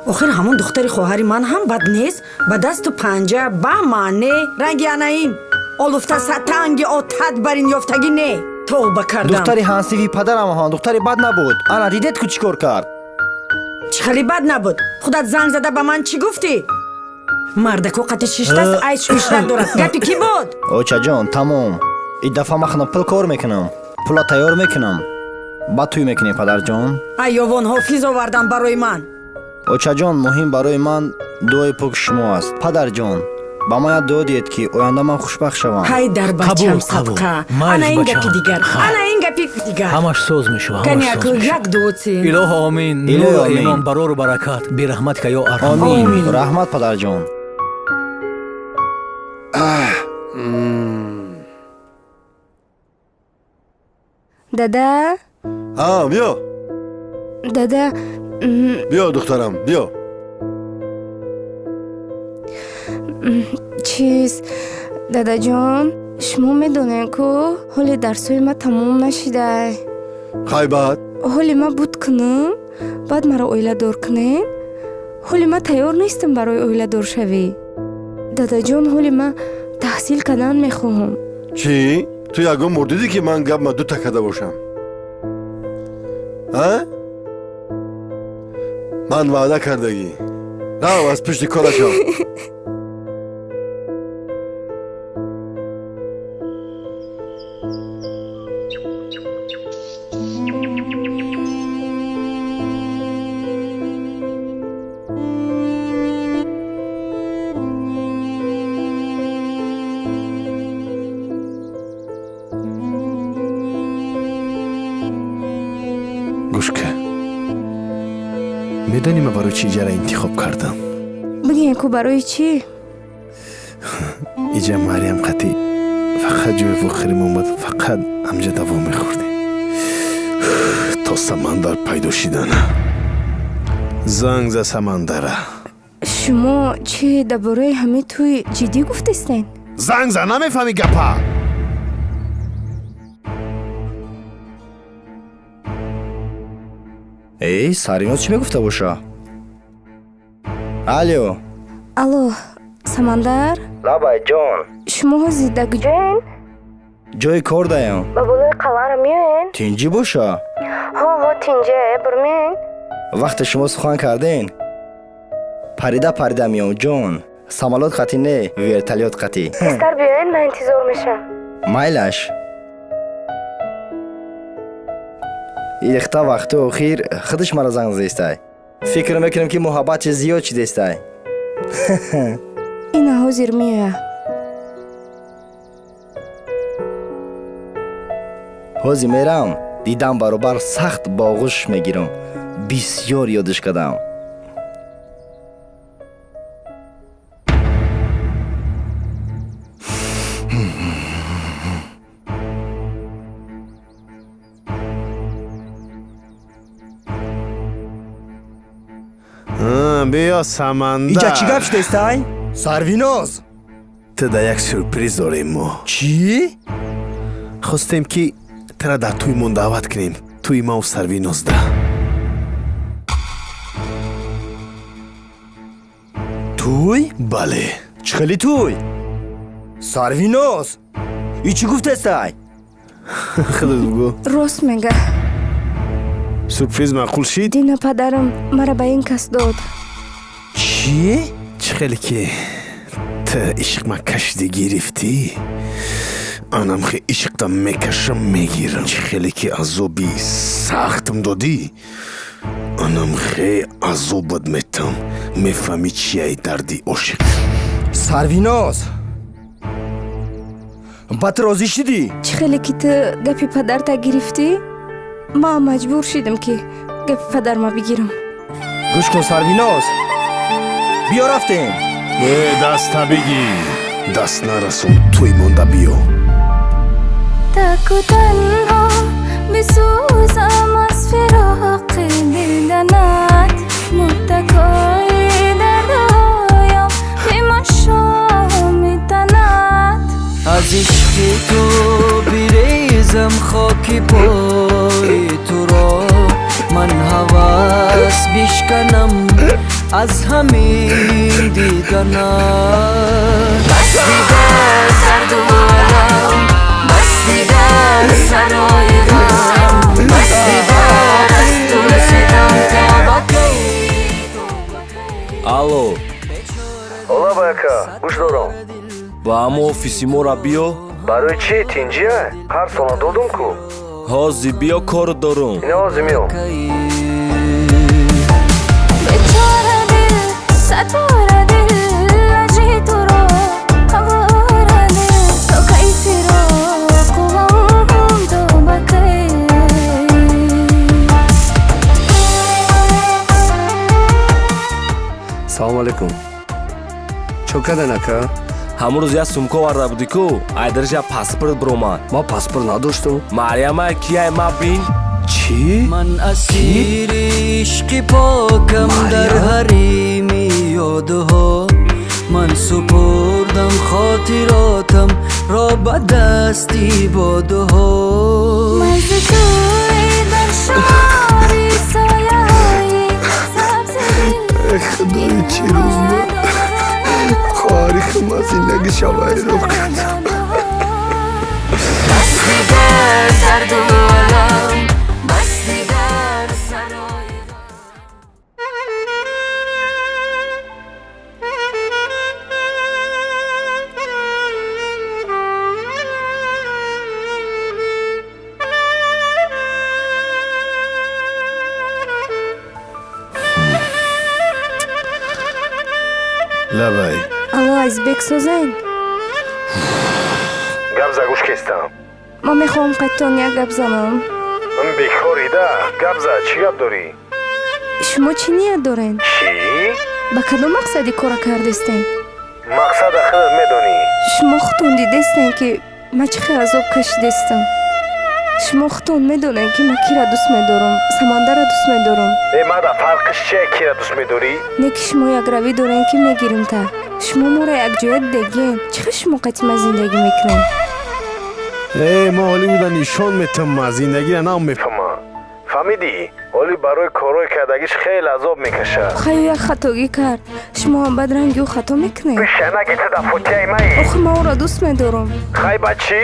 آخر همون دختری خواهری من هم بد نیست با دست و پنجه با معنی رنگی اناین آلوفته ستنگی آتد برین یافتگی نه توبه کردم دختری هنسیفی پدرم ها دختری بد نبود انا دیدت که چیکار کرد چی خیلی بد نبود خودت زنگ زده به من چی گفتی مردکو قطع شیشتست ایش میشرک دارد گپی کی بود اوچه جان تمام این دفعه ما خودم پل کار میکنم پلا تیار میکنم بعد توی میکنی پدر جان ایوان حافظ آوردم برای من اوچه جان مهم برای من دعای پاک شما است پدر جان با ما یاد دعا دید که آینده من خوشبخت شوم های در بچم صدقه انا این گپی دیگر انا این گپی دیگر همش سوز میشو کنی اکو یک دوتی اله آمین نور ایمان برار و برکات بی رحمت که یا ارحم آمین رحمت پدر جان دادا بیا دادا بیا دخترم بیا چیز دادا جان شما میدونین که حالی درسوی ما تموم نشیده خواهی بعد حالی ما بود کنم بعد مرا اویله دار کنین حالی ما تیار نیستم برای اویله دار شوی دادا جان حالی ما تحصیل کنن میخواهم چی؟ تو یکم مردیدی که من گپ ما دو تا کده باشم من وعده کردگی نه از پشت کارشم گوش که میدونی من برای چی ایجا را انتخاب کردم بگین که برای چی؟ ایجا مریم قطی فقط جوی فخریم اومد فقط همجا دوا میخوردی تا سمندر پیدا شدن زنگ ز سمندره شما چی درباره همه توی جدی گفتستین؟ زنگ زن نمیفهمی گپا ای سریناز چی میگفته باشه؟ الو سمندر؟ لابای جان شما ها زیدگی جان؟ جای کار دایم با بالای قلعه را میاین؟ تینجی باشه ها تینجه برمین وقت شما سخن کردین پریده میام جان سمالات خطی نه ویرتالیات خطی زیستر بیاین من انتظار میشم مایلش ریخته وقت آخر خودش مرا زنگ زیسته. فکر میکنم که محبت زیاد چی دیسته. این حاضر میه. حاضر میرم. دیدم برابر سخت باغش میگیرم. بسیار یادش کردم. بیا سمندر. اینجا چی گپ شده استای؟ سرویناز تو دا یک سورپریز داریم ما. چی؟ خواستیم که ترا در توی من دعوت کنیم. توی ما و سرویناز ده. توی؟ بله. چی خیلی توی؟ سرویناز ای چی گفت استای؟ خودت بگو. راست میگه. سورپریز معقول شد؟ دینا پدرم مرا به این کس داد. چی؟ چه خیلی که تو عشق ما کشیده گرفتی، آنم خیلی عشق تا میکشم میگیرم. چه خیلی که عذابی سختم دادی، آنم خیلی عذابت میتم. میفهمی چیه دردی عشق. سرویناز بات راضی شدی؟ چه خیلی که تو گپی پدر تا گرفتی، ما مجبور شدم که گپ پدر ما بگیرم. گوش کن سرویناز، بیا رفتیم. دست بگیر، دست نرسون. توی مونده بیا. تک و تنها بسوزم از فراق دیدنت، متکای دردهایم بیماشا میتند. از عشق تو بریزم خاک پای تو را، من هوس بشکنم از همین دیدنت. بس دیگر سرد و علم، بس دیگر سرای غم، بس دیگر از تو رسیدم تا بکی. алло. ола байка, гӯш дорам. ба ҳамон офиси моро биё. барои чӣ тинҷия? ҳар сола додум ку. ҳозир биё кор дорам. ина ҳозир меом. بیچاره دل، ستاره دل، لجی تو رو هواره دل، تو کیفی رو قوام تو بکی. салом алейкум. чо карден ака? ҳамон рӯз як сумка оварда будӣ ку? айдарҷа паспорт биромад. ма паспорт надоштам. марьяма кияй ма бин. چی؟ من اسیر عشق پاکم در حریم یادها، من سپردم خاطراتم را به دستی بادها. مز توی در شماری سایه های سبز دل، خدای چی روز ما خواهریم از زندگی شوهر رو کرد. بس دیگر سرد و علم، لبای الو ازبک سوزن. گپ زد گوش کستم. ما میخوام قطعان یک گپ زنم. من بیکاری ده. گپ زد چی گپ داری؟ شما چی نیت دارین؟ چی؟ با کدام مقصدی کار کردستین؟ مقصد خودت میدونی؟ شما خودتون دیدستین که من چه عذاب کشیدستم. شما خودتون میدونین که من کی را دوست میدارم، سمندر را دوست میدارم. مادا فرقش چیه کی را دوست میداری؟ نه که شما یک روی دارین که میگیریم تا شما ما را یک جایت دیگین. چه شما قطعی زندگی میکنین؟ ما حالی بودن نشان میتم از زندگی را نام میفهمم. فهمیدی؟ حالی برای کارهای کردگیش خیلی عذاب میکشه. خیلی یک خطاگی کرد. شما هم بدرنگی و خطا میکنین. بشنگی تو دفوتی ایمایی. آخه من او را دوست میدارم. خیلی بچی؟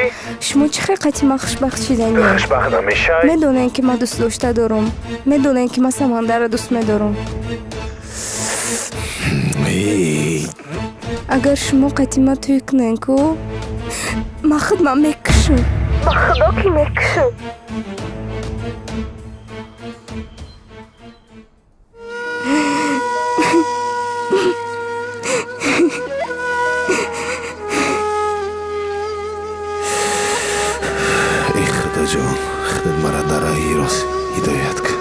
شما چه قطعی من خوشبخت شدنی؟ خوشبخت نمیشه؟ میدونین که من دوست داشته دارم. میدونین که من سمندر را دوست میدارم. اگر شما قطعی من توی کنین که من خود من میکشم. من خدا که میکشم. جان خودت مرا در راهی راست هدایت کن.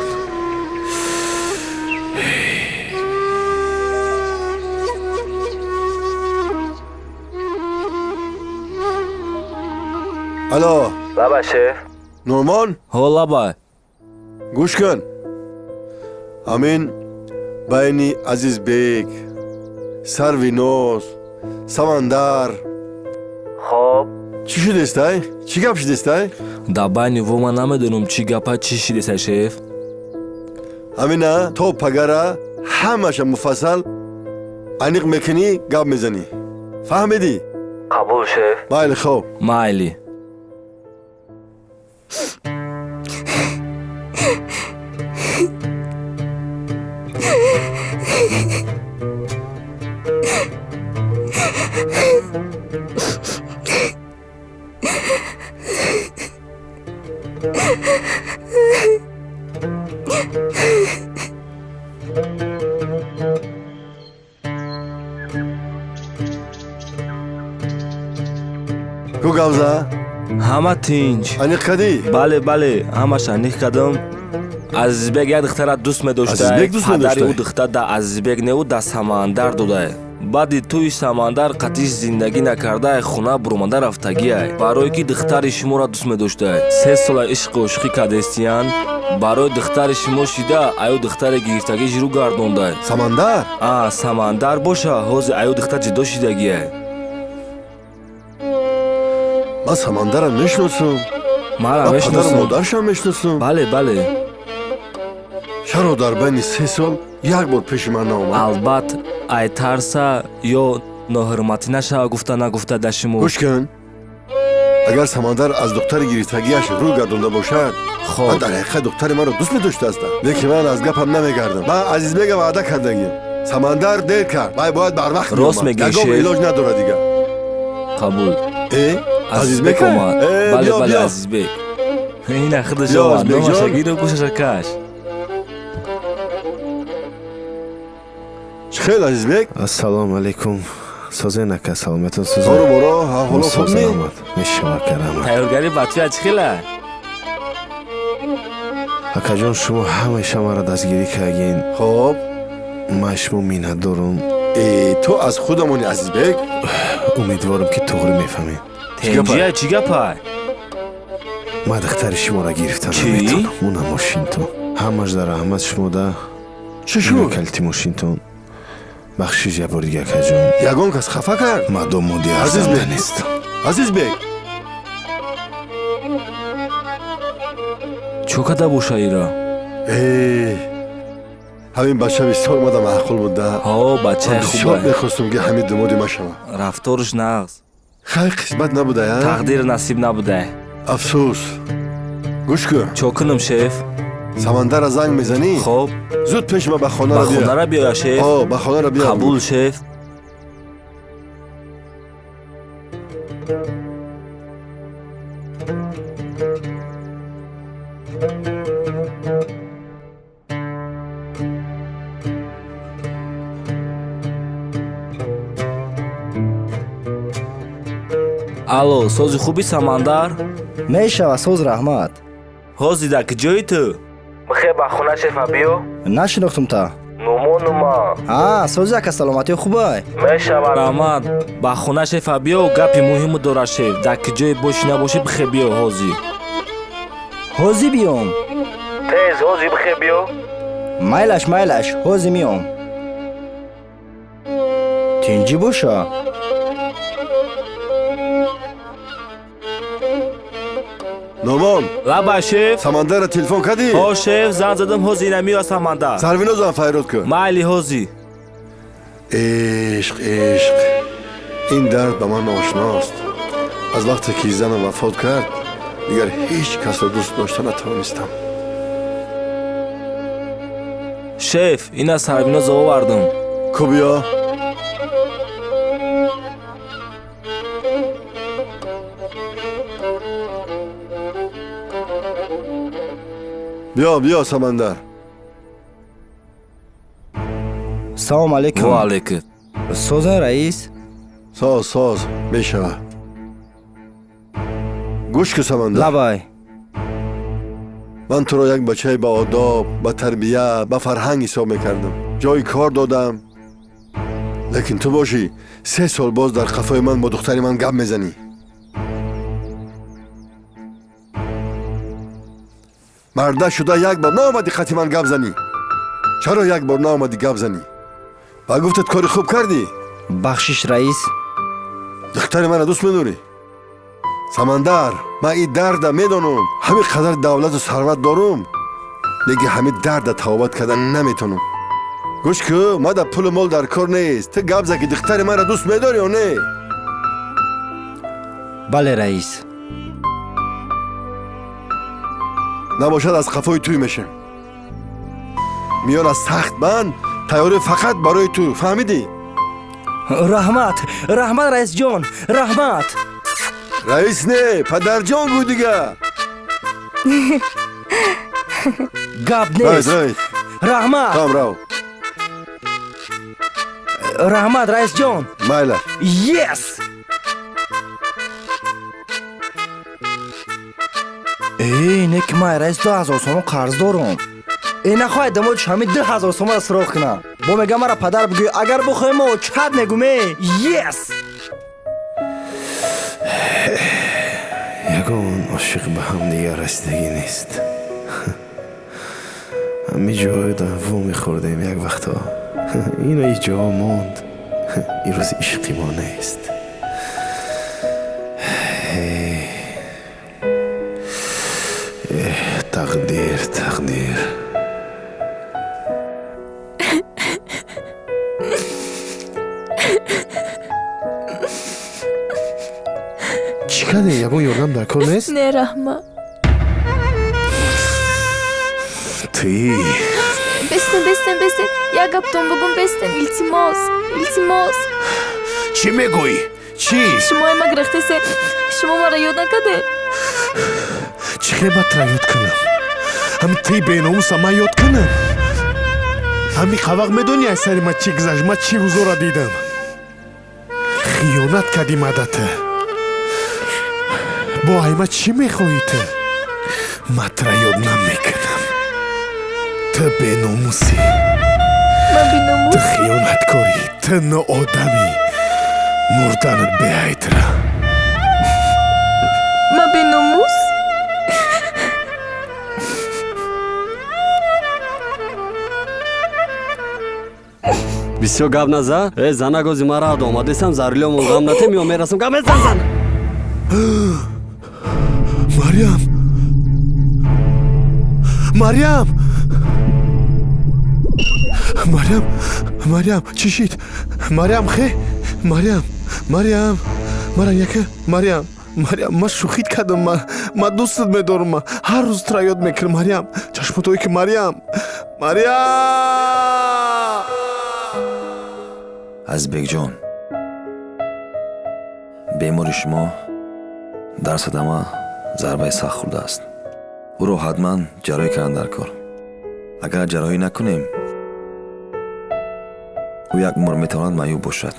الو لابا شیف نورمان هو لابا گوش کن امین بینی عزیز بیگ سروینوز سمندر خب چی شده استای؟ چی گپ شده استای؟ در بین و من نمیدونم چی گپا چی شده است شیف. امینا تو پگرا همش مفصل انیق میکنی گپ میزنی فهمیدی؟ قبول شیف. مایلی خوب مایلی. کو گوزا همه تینج انیق کدی؟ بله همش انیق کدم. عزیزبگ یک دختر دوست می داشته. پدر او دختر در عزیزبگ نه او در سمندر دوده. بعد توی سمندر قطعش زندگی نکرده خونه برمانده رفتگی ای. برای که دختر شما را دوست می داشته 3 سال عشق و عشقی کردستیان. برای دختر شما شیده ایو دختر گرفتگی جرو گردونده. سمندر؟ سمندر باشه حوز ایو دختر جدا شدگی ای. من سمندر را میشناسم. من پدر مادرشم میشناسم. بله چرا در بین 3 سال یک بار پیش من نامد؟ البته ای ترسه یا ناحرمتی نشه گفته نگفته در شما. گوش کن اگر سمندر از دختر گرفتگیش رو گردونده باشد من در حقیقت دختر من را دوست می داشته استم. لیکن من از گپم نمیگردم. من عزیز بیگم وعده کردگیم سمندر دیر کرد. من باید بر وقت راست میگی شیف. علاج نداره دیگه. قبول. عزیز بیگ اومد. بله عزیز بیگ. این خودش اومد. نامش گیر گوشش کش. خیلی عزیز بیگ. السلام علیکم. سازه نکه سلامتون سازه. برو حالا خوب می؟ میشما کرم. تیارگری بطفی از خیله. اکا جان شما همیشه مرا دستگیری کردین. خب من شما مینت دارم. تو از خودمونی عزیز بیگ؟ امیدوارم که توغری میفهمین. تنجیه چی گپای؟ من دختر شما را گرفتم نمیتونم. اونم ماشینتون همش در رحمت شما ده. چه شو؟ کلتی ماشینتون بخشیش یه بار دیگه که جان یگان کس خفه کرد؟ مردم مودی ارزنده نیست. عزیز بیگ چو کده باشه ایرا؟ همین بچه بسیار ماده معقول بوده. بچه خوبه. بسیار میخواستم که همین دمودی ما شما. رفتارش نقص خیلی قسمت نبوده یا؟ تقدیر نصیب نبوده. افسوس. گوش کن چو کنم شیف؟ سمندر را زنگ میزنی؟ خب زود پیش ما به خانه را بیا. به خانه را بیا شیف؟ به خانه را بیا. قبول شیف. الو سوزی خوبی سمندر؟ میشوه سوز رحمت. حوزی در کجایی تو؟ بخیر با خونه شیفه بیو؟ نشناختم تا. نوما سوزی که سلامتی خوبه. میشوه رحمت با خونه شیفه بیو و گپی مهم داره شیف. در کجایی باشی نباشی بخیر بیو حوزی. حوزی بیوم؟ تیز حوزی بخیر بیو؟ مایلش حوزی میوم. تینجی باشه. نورمان لابا شیف. سمندر را تلفن کردی؟ شیف زنگ زدم حوزی نمیاد سمندر. سروینوز هم فیروز کن. مایلی حوزی. عشق این درد به من آشناست. از وقتی که زنم وفات کرد دیگر هیچ کس را دوست داشته نتوانستم. شیف این از سروینوز آوردم. بیا بیا سمندر. سلام علیکم. و علیکم. سوزن رئیس؟ ساز میشه. گوش که سمندر. لبای من تو را یک بچه با آداب، با تربیه، با فرهنگ حساب میکردم. جای کار دادم. لیکن تو باشی 3 سال باز در قفای من با دختری من گپ میزنی. مرده شده یک بار نامدی خطی من گپ زنی. چرا یک بار نامدی گپ زنی؟ با گفتت کاری خوب کردی؟ بخشش رئیس. دختری من دوست میداری؟ سمندر، من این درد میدانم. همین قدر دولت و ثروت دارم، لیکن همین درد تاوت کردن نمیتونم. گوش که ما در پول مال در کار نیست. تو گپ زن که دختر من را دوست میداری یا نه؟ بله رئیس. نباشد از قفای توی میشم. میان از سخت بند تیاری فقط برای تو. فهمیدی؟ رحمت رئیس جان، رحمت. رئیس نه، پدر جان گو دیگه. گپ نیست. رحمت. کام راو. رحمت رئیس جان. مایلا. یس. اینه که من رئیس 2000 سوم قرض دارم. این نخواهد دمودش همین 2000 سوم را سراغ کنم. با میگم مرا پدر بگوی اگر بخوایم ما چت میگومه. یس. یگان عاشق به هم دیگه رسیدگی نیست. همه جای دنفو میخوردیم یک وقتا. اینو یه جا موند. این روز عشقی ما نیست. تقدیر چی کنه؟ یگان یادم در کار نیست؟ نه رحمت. توی بستن یک گپتون بگم بستن. التماس. چی میگویی؟ چی؟ شما ما گرفته سه. شما ما را یاد نکده. چی خیبت را یاد کنم؟ همین توی بیناموس ما یاد کنم. همین قوق میدونی از سری ما چی گذشت؟ ما چی روزا را دیدم. خیانت کردی مدته. با ایما چی میخوایی تو؟ مت را یاد نمیکنم. تو بیناموسی. من بیناموس؟ تو خیانت کاری. تو ناآدمی. مردنت بیایت را. من بیناموس؟ بسیار گپ نزن. زنه گوزی مرا آمدیسم زرلیو مونگام نته میام میرسم. گپ زن. مریم چی شید؟ مریم خی؟ مریم ما شوخیت کردم. ما دوستت میدارم. هر روز ترا یاد میکنم. مریم چشمتوی که مریم ازبек جان، бемори шумо дар садама зарбаи сахт хӯрдааст. ӯро ҳатман ҷарроҳӣ кардан дар кор. агар ҷарроҳӣ накунем, ӯ як умр метавонад маъюб бошад.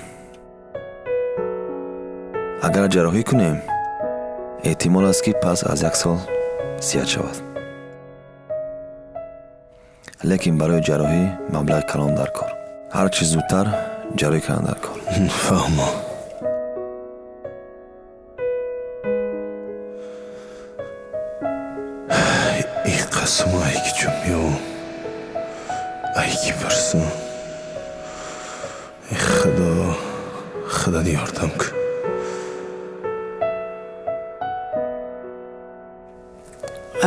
агар ҷарроҳӣ кунем, эҳтимол аст ки пас аз 1 сол сиҳат шавад. лекин барои ҷарроҳӣ маблағи калон дар кор. ҳар чӣ зудтар ҷарроҳӣ кардан дар кор. фаҳмо. ин қасмо айки ҷумё айки барсу худо ёрдам кун.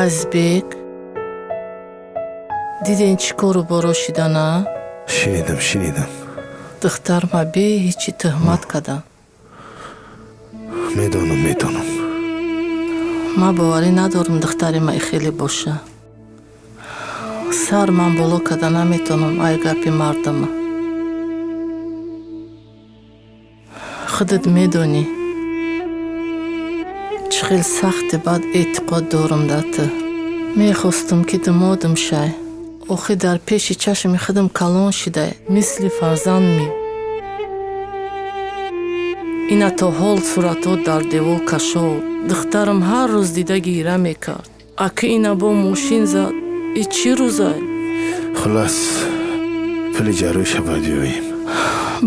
азбек, диден чӣ кору боро шидана? Шинидам. духтар ма бе ҳечи тӯҳмат када. медонам. ма боварӣ надорам духтари ма хеле боша. сар ман боло када наметонам. ай гапи мардама. худат медонӣ чӣ хел сахти бад эътиқод дорам дар ту. мехостам ки думодам шай. охир дар пеши чашми худам калон шидай, мисли фарзандми. ина то ҳол суратҳо дар девор кашод. духтарам ҳар рӯз дида гира мекард. ака ина бо мошин зад и чӣ рӯзай? хулас пули ҷарӯиша бояд биёем.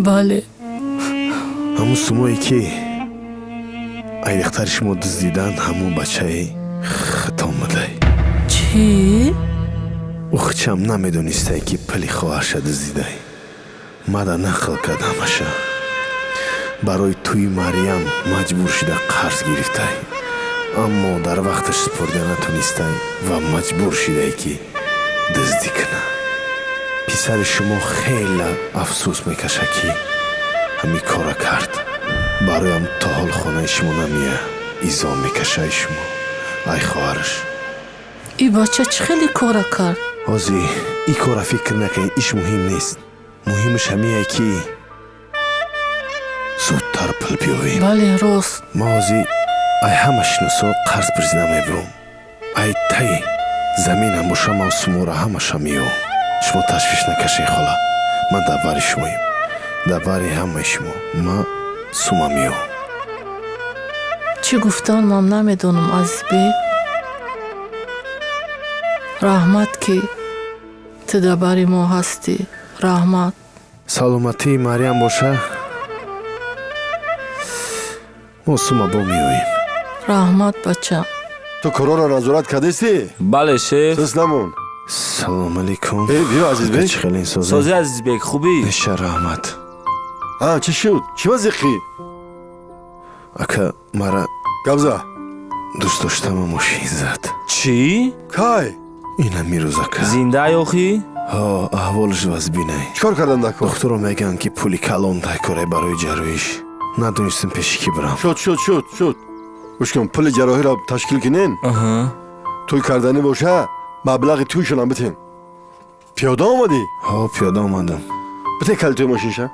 бале ҳамун сумое ки айдихтари шумо дуздидан ҳамун бачаи хитомадай. чӣ? ухчам намедонистай ки пули хоҳарша дуздидай. мада нақл кард ҳамаша. барои тӯи марьям маҷбур шуда қарз гирифтай. аммо дар вақташ супурда натонистай ва маҷбур шидай ки дуздӣ кунӣ. писари шумо хеле афсӯс мекашад ки ҳамин кора кард. бароям то ҳол хонаи шумо намея изом мекашаи шумо. ай хоҳараш, и бача чӣ хеле кора кард? ҳозӣ ин кора фикр накунед, иш муҳим нест. муҳимаш ҳамие ки зудтар пул биёвем. бале рост. ма ҳозӣ ай ҳама шиносо қарз призида мебурам. ай таи заминам боша ма сумора ҳамаша меёвам. шумо ташвиш накашед хола. ман дар бари шумоем. дар бари ҳамаи шумо ма сума меёвам. чӣ гуфтан ман намедонам азизбек. раҳмат ки ту дар бари мо ҳастӣ. раҳмат. саломатии марьям боша мо сума бо меоем. раҳмат бача. ту короро назорат кардистӣ? бале шеф. сиснамон. салом алейкум. биё азизбек. чӣ хелин созе? созе азизбек хубӣ? беша раҳмат. чӣ шуд? чӣ вазиқӣ? ака мара гавза дӯст доштама мошин зад. чӣ? кай? ин ҳамин рӯз ака. зиндаи охӣ? ҳо, аҳволаш ваз бинай. чикор кардан дакор? духтуро мегӯянд ки пули калон дайкорай барои ҷарроҳиш. надонистам пеши ки бирам. шуд гӯш кун, пули ҷарроҳиро ташкил кунен. тӯй карданӣ боша, маблағи тӯйшонам битем. пиёда омадӣ? ҳо, пиёда омадам. бите калитои мошинша.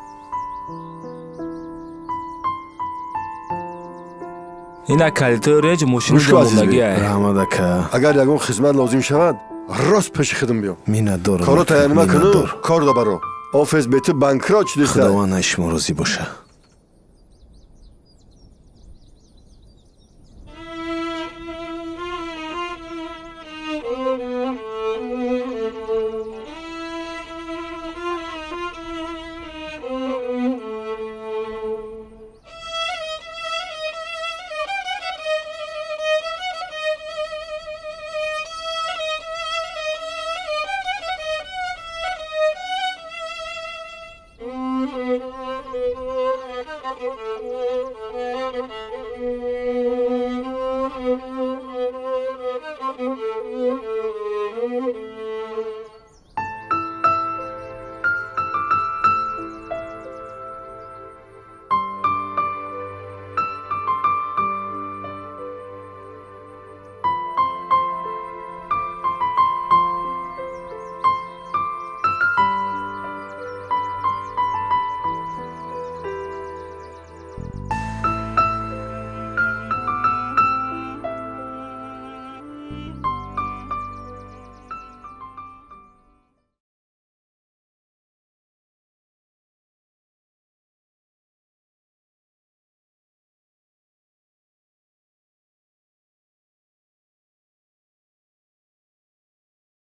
ина калитои реҷ мошини домодагиай. раҳмат ака. агар ягон хизмат лозим шавад, рост пеши хидм биё. миннатдорам. коро тайёр накуну, кор да баро. офис бету банкрот шудиста. худованд ай шумо розӣ боша. Thank you.